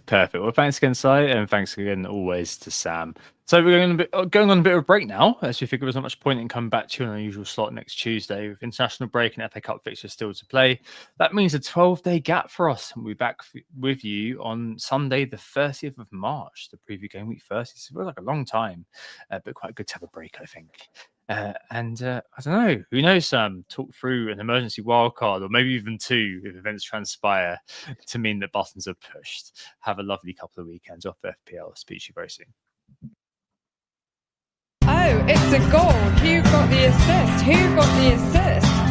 Perfect. Well, thanks again, Si, and thanks again always to Sam. So we're going on a bit of a break now, as we figure there's not much point in coming back to you on our usual slot next Tuesday with international break and FA Cup fixtures still to play. That means a 12-day gap for us. We'll be back with you on Sunday, the 30th of March, the preview game week 30. So it feels like a long time, but quite good to have a break, I think. I don't know, who knows, talk through an emergency wildcard or maybe even 2 if events transpire to mean that buttons are pushed. Have a lovely couple of weekends off FPL. Speak to you very soon. Oh, it's a goal. Who got the assist? Who got the assist?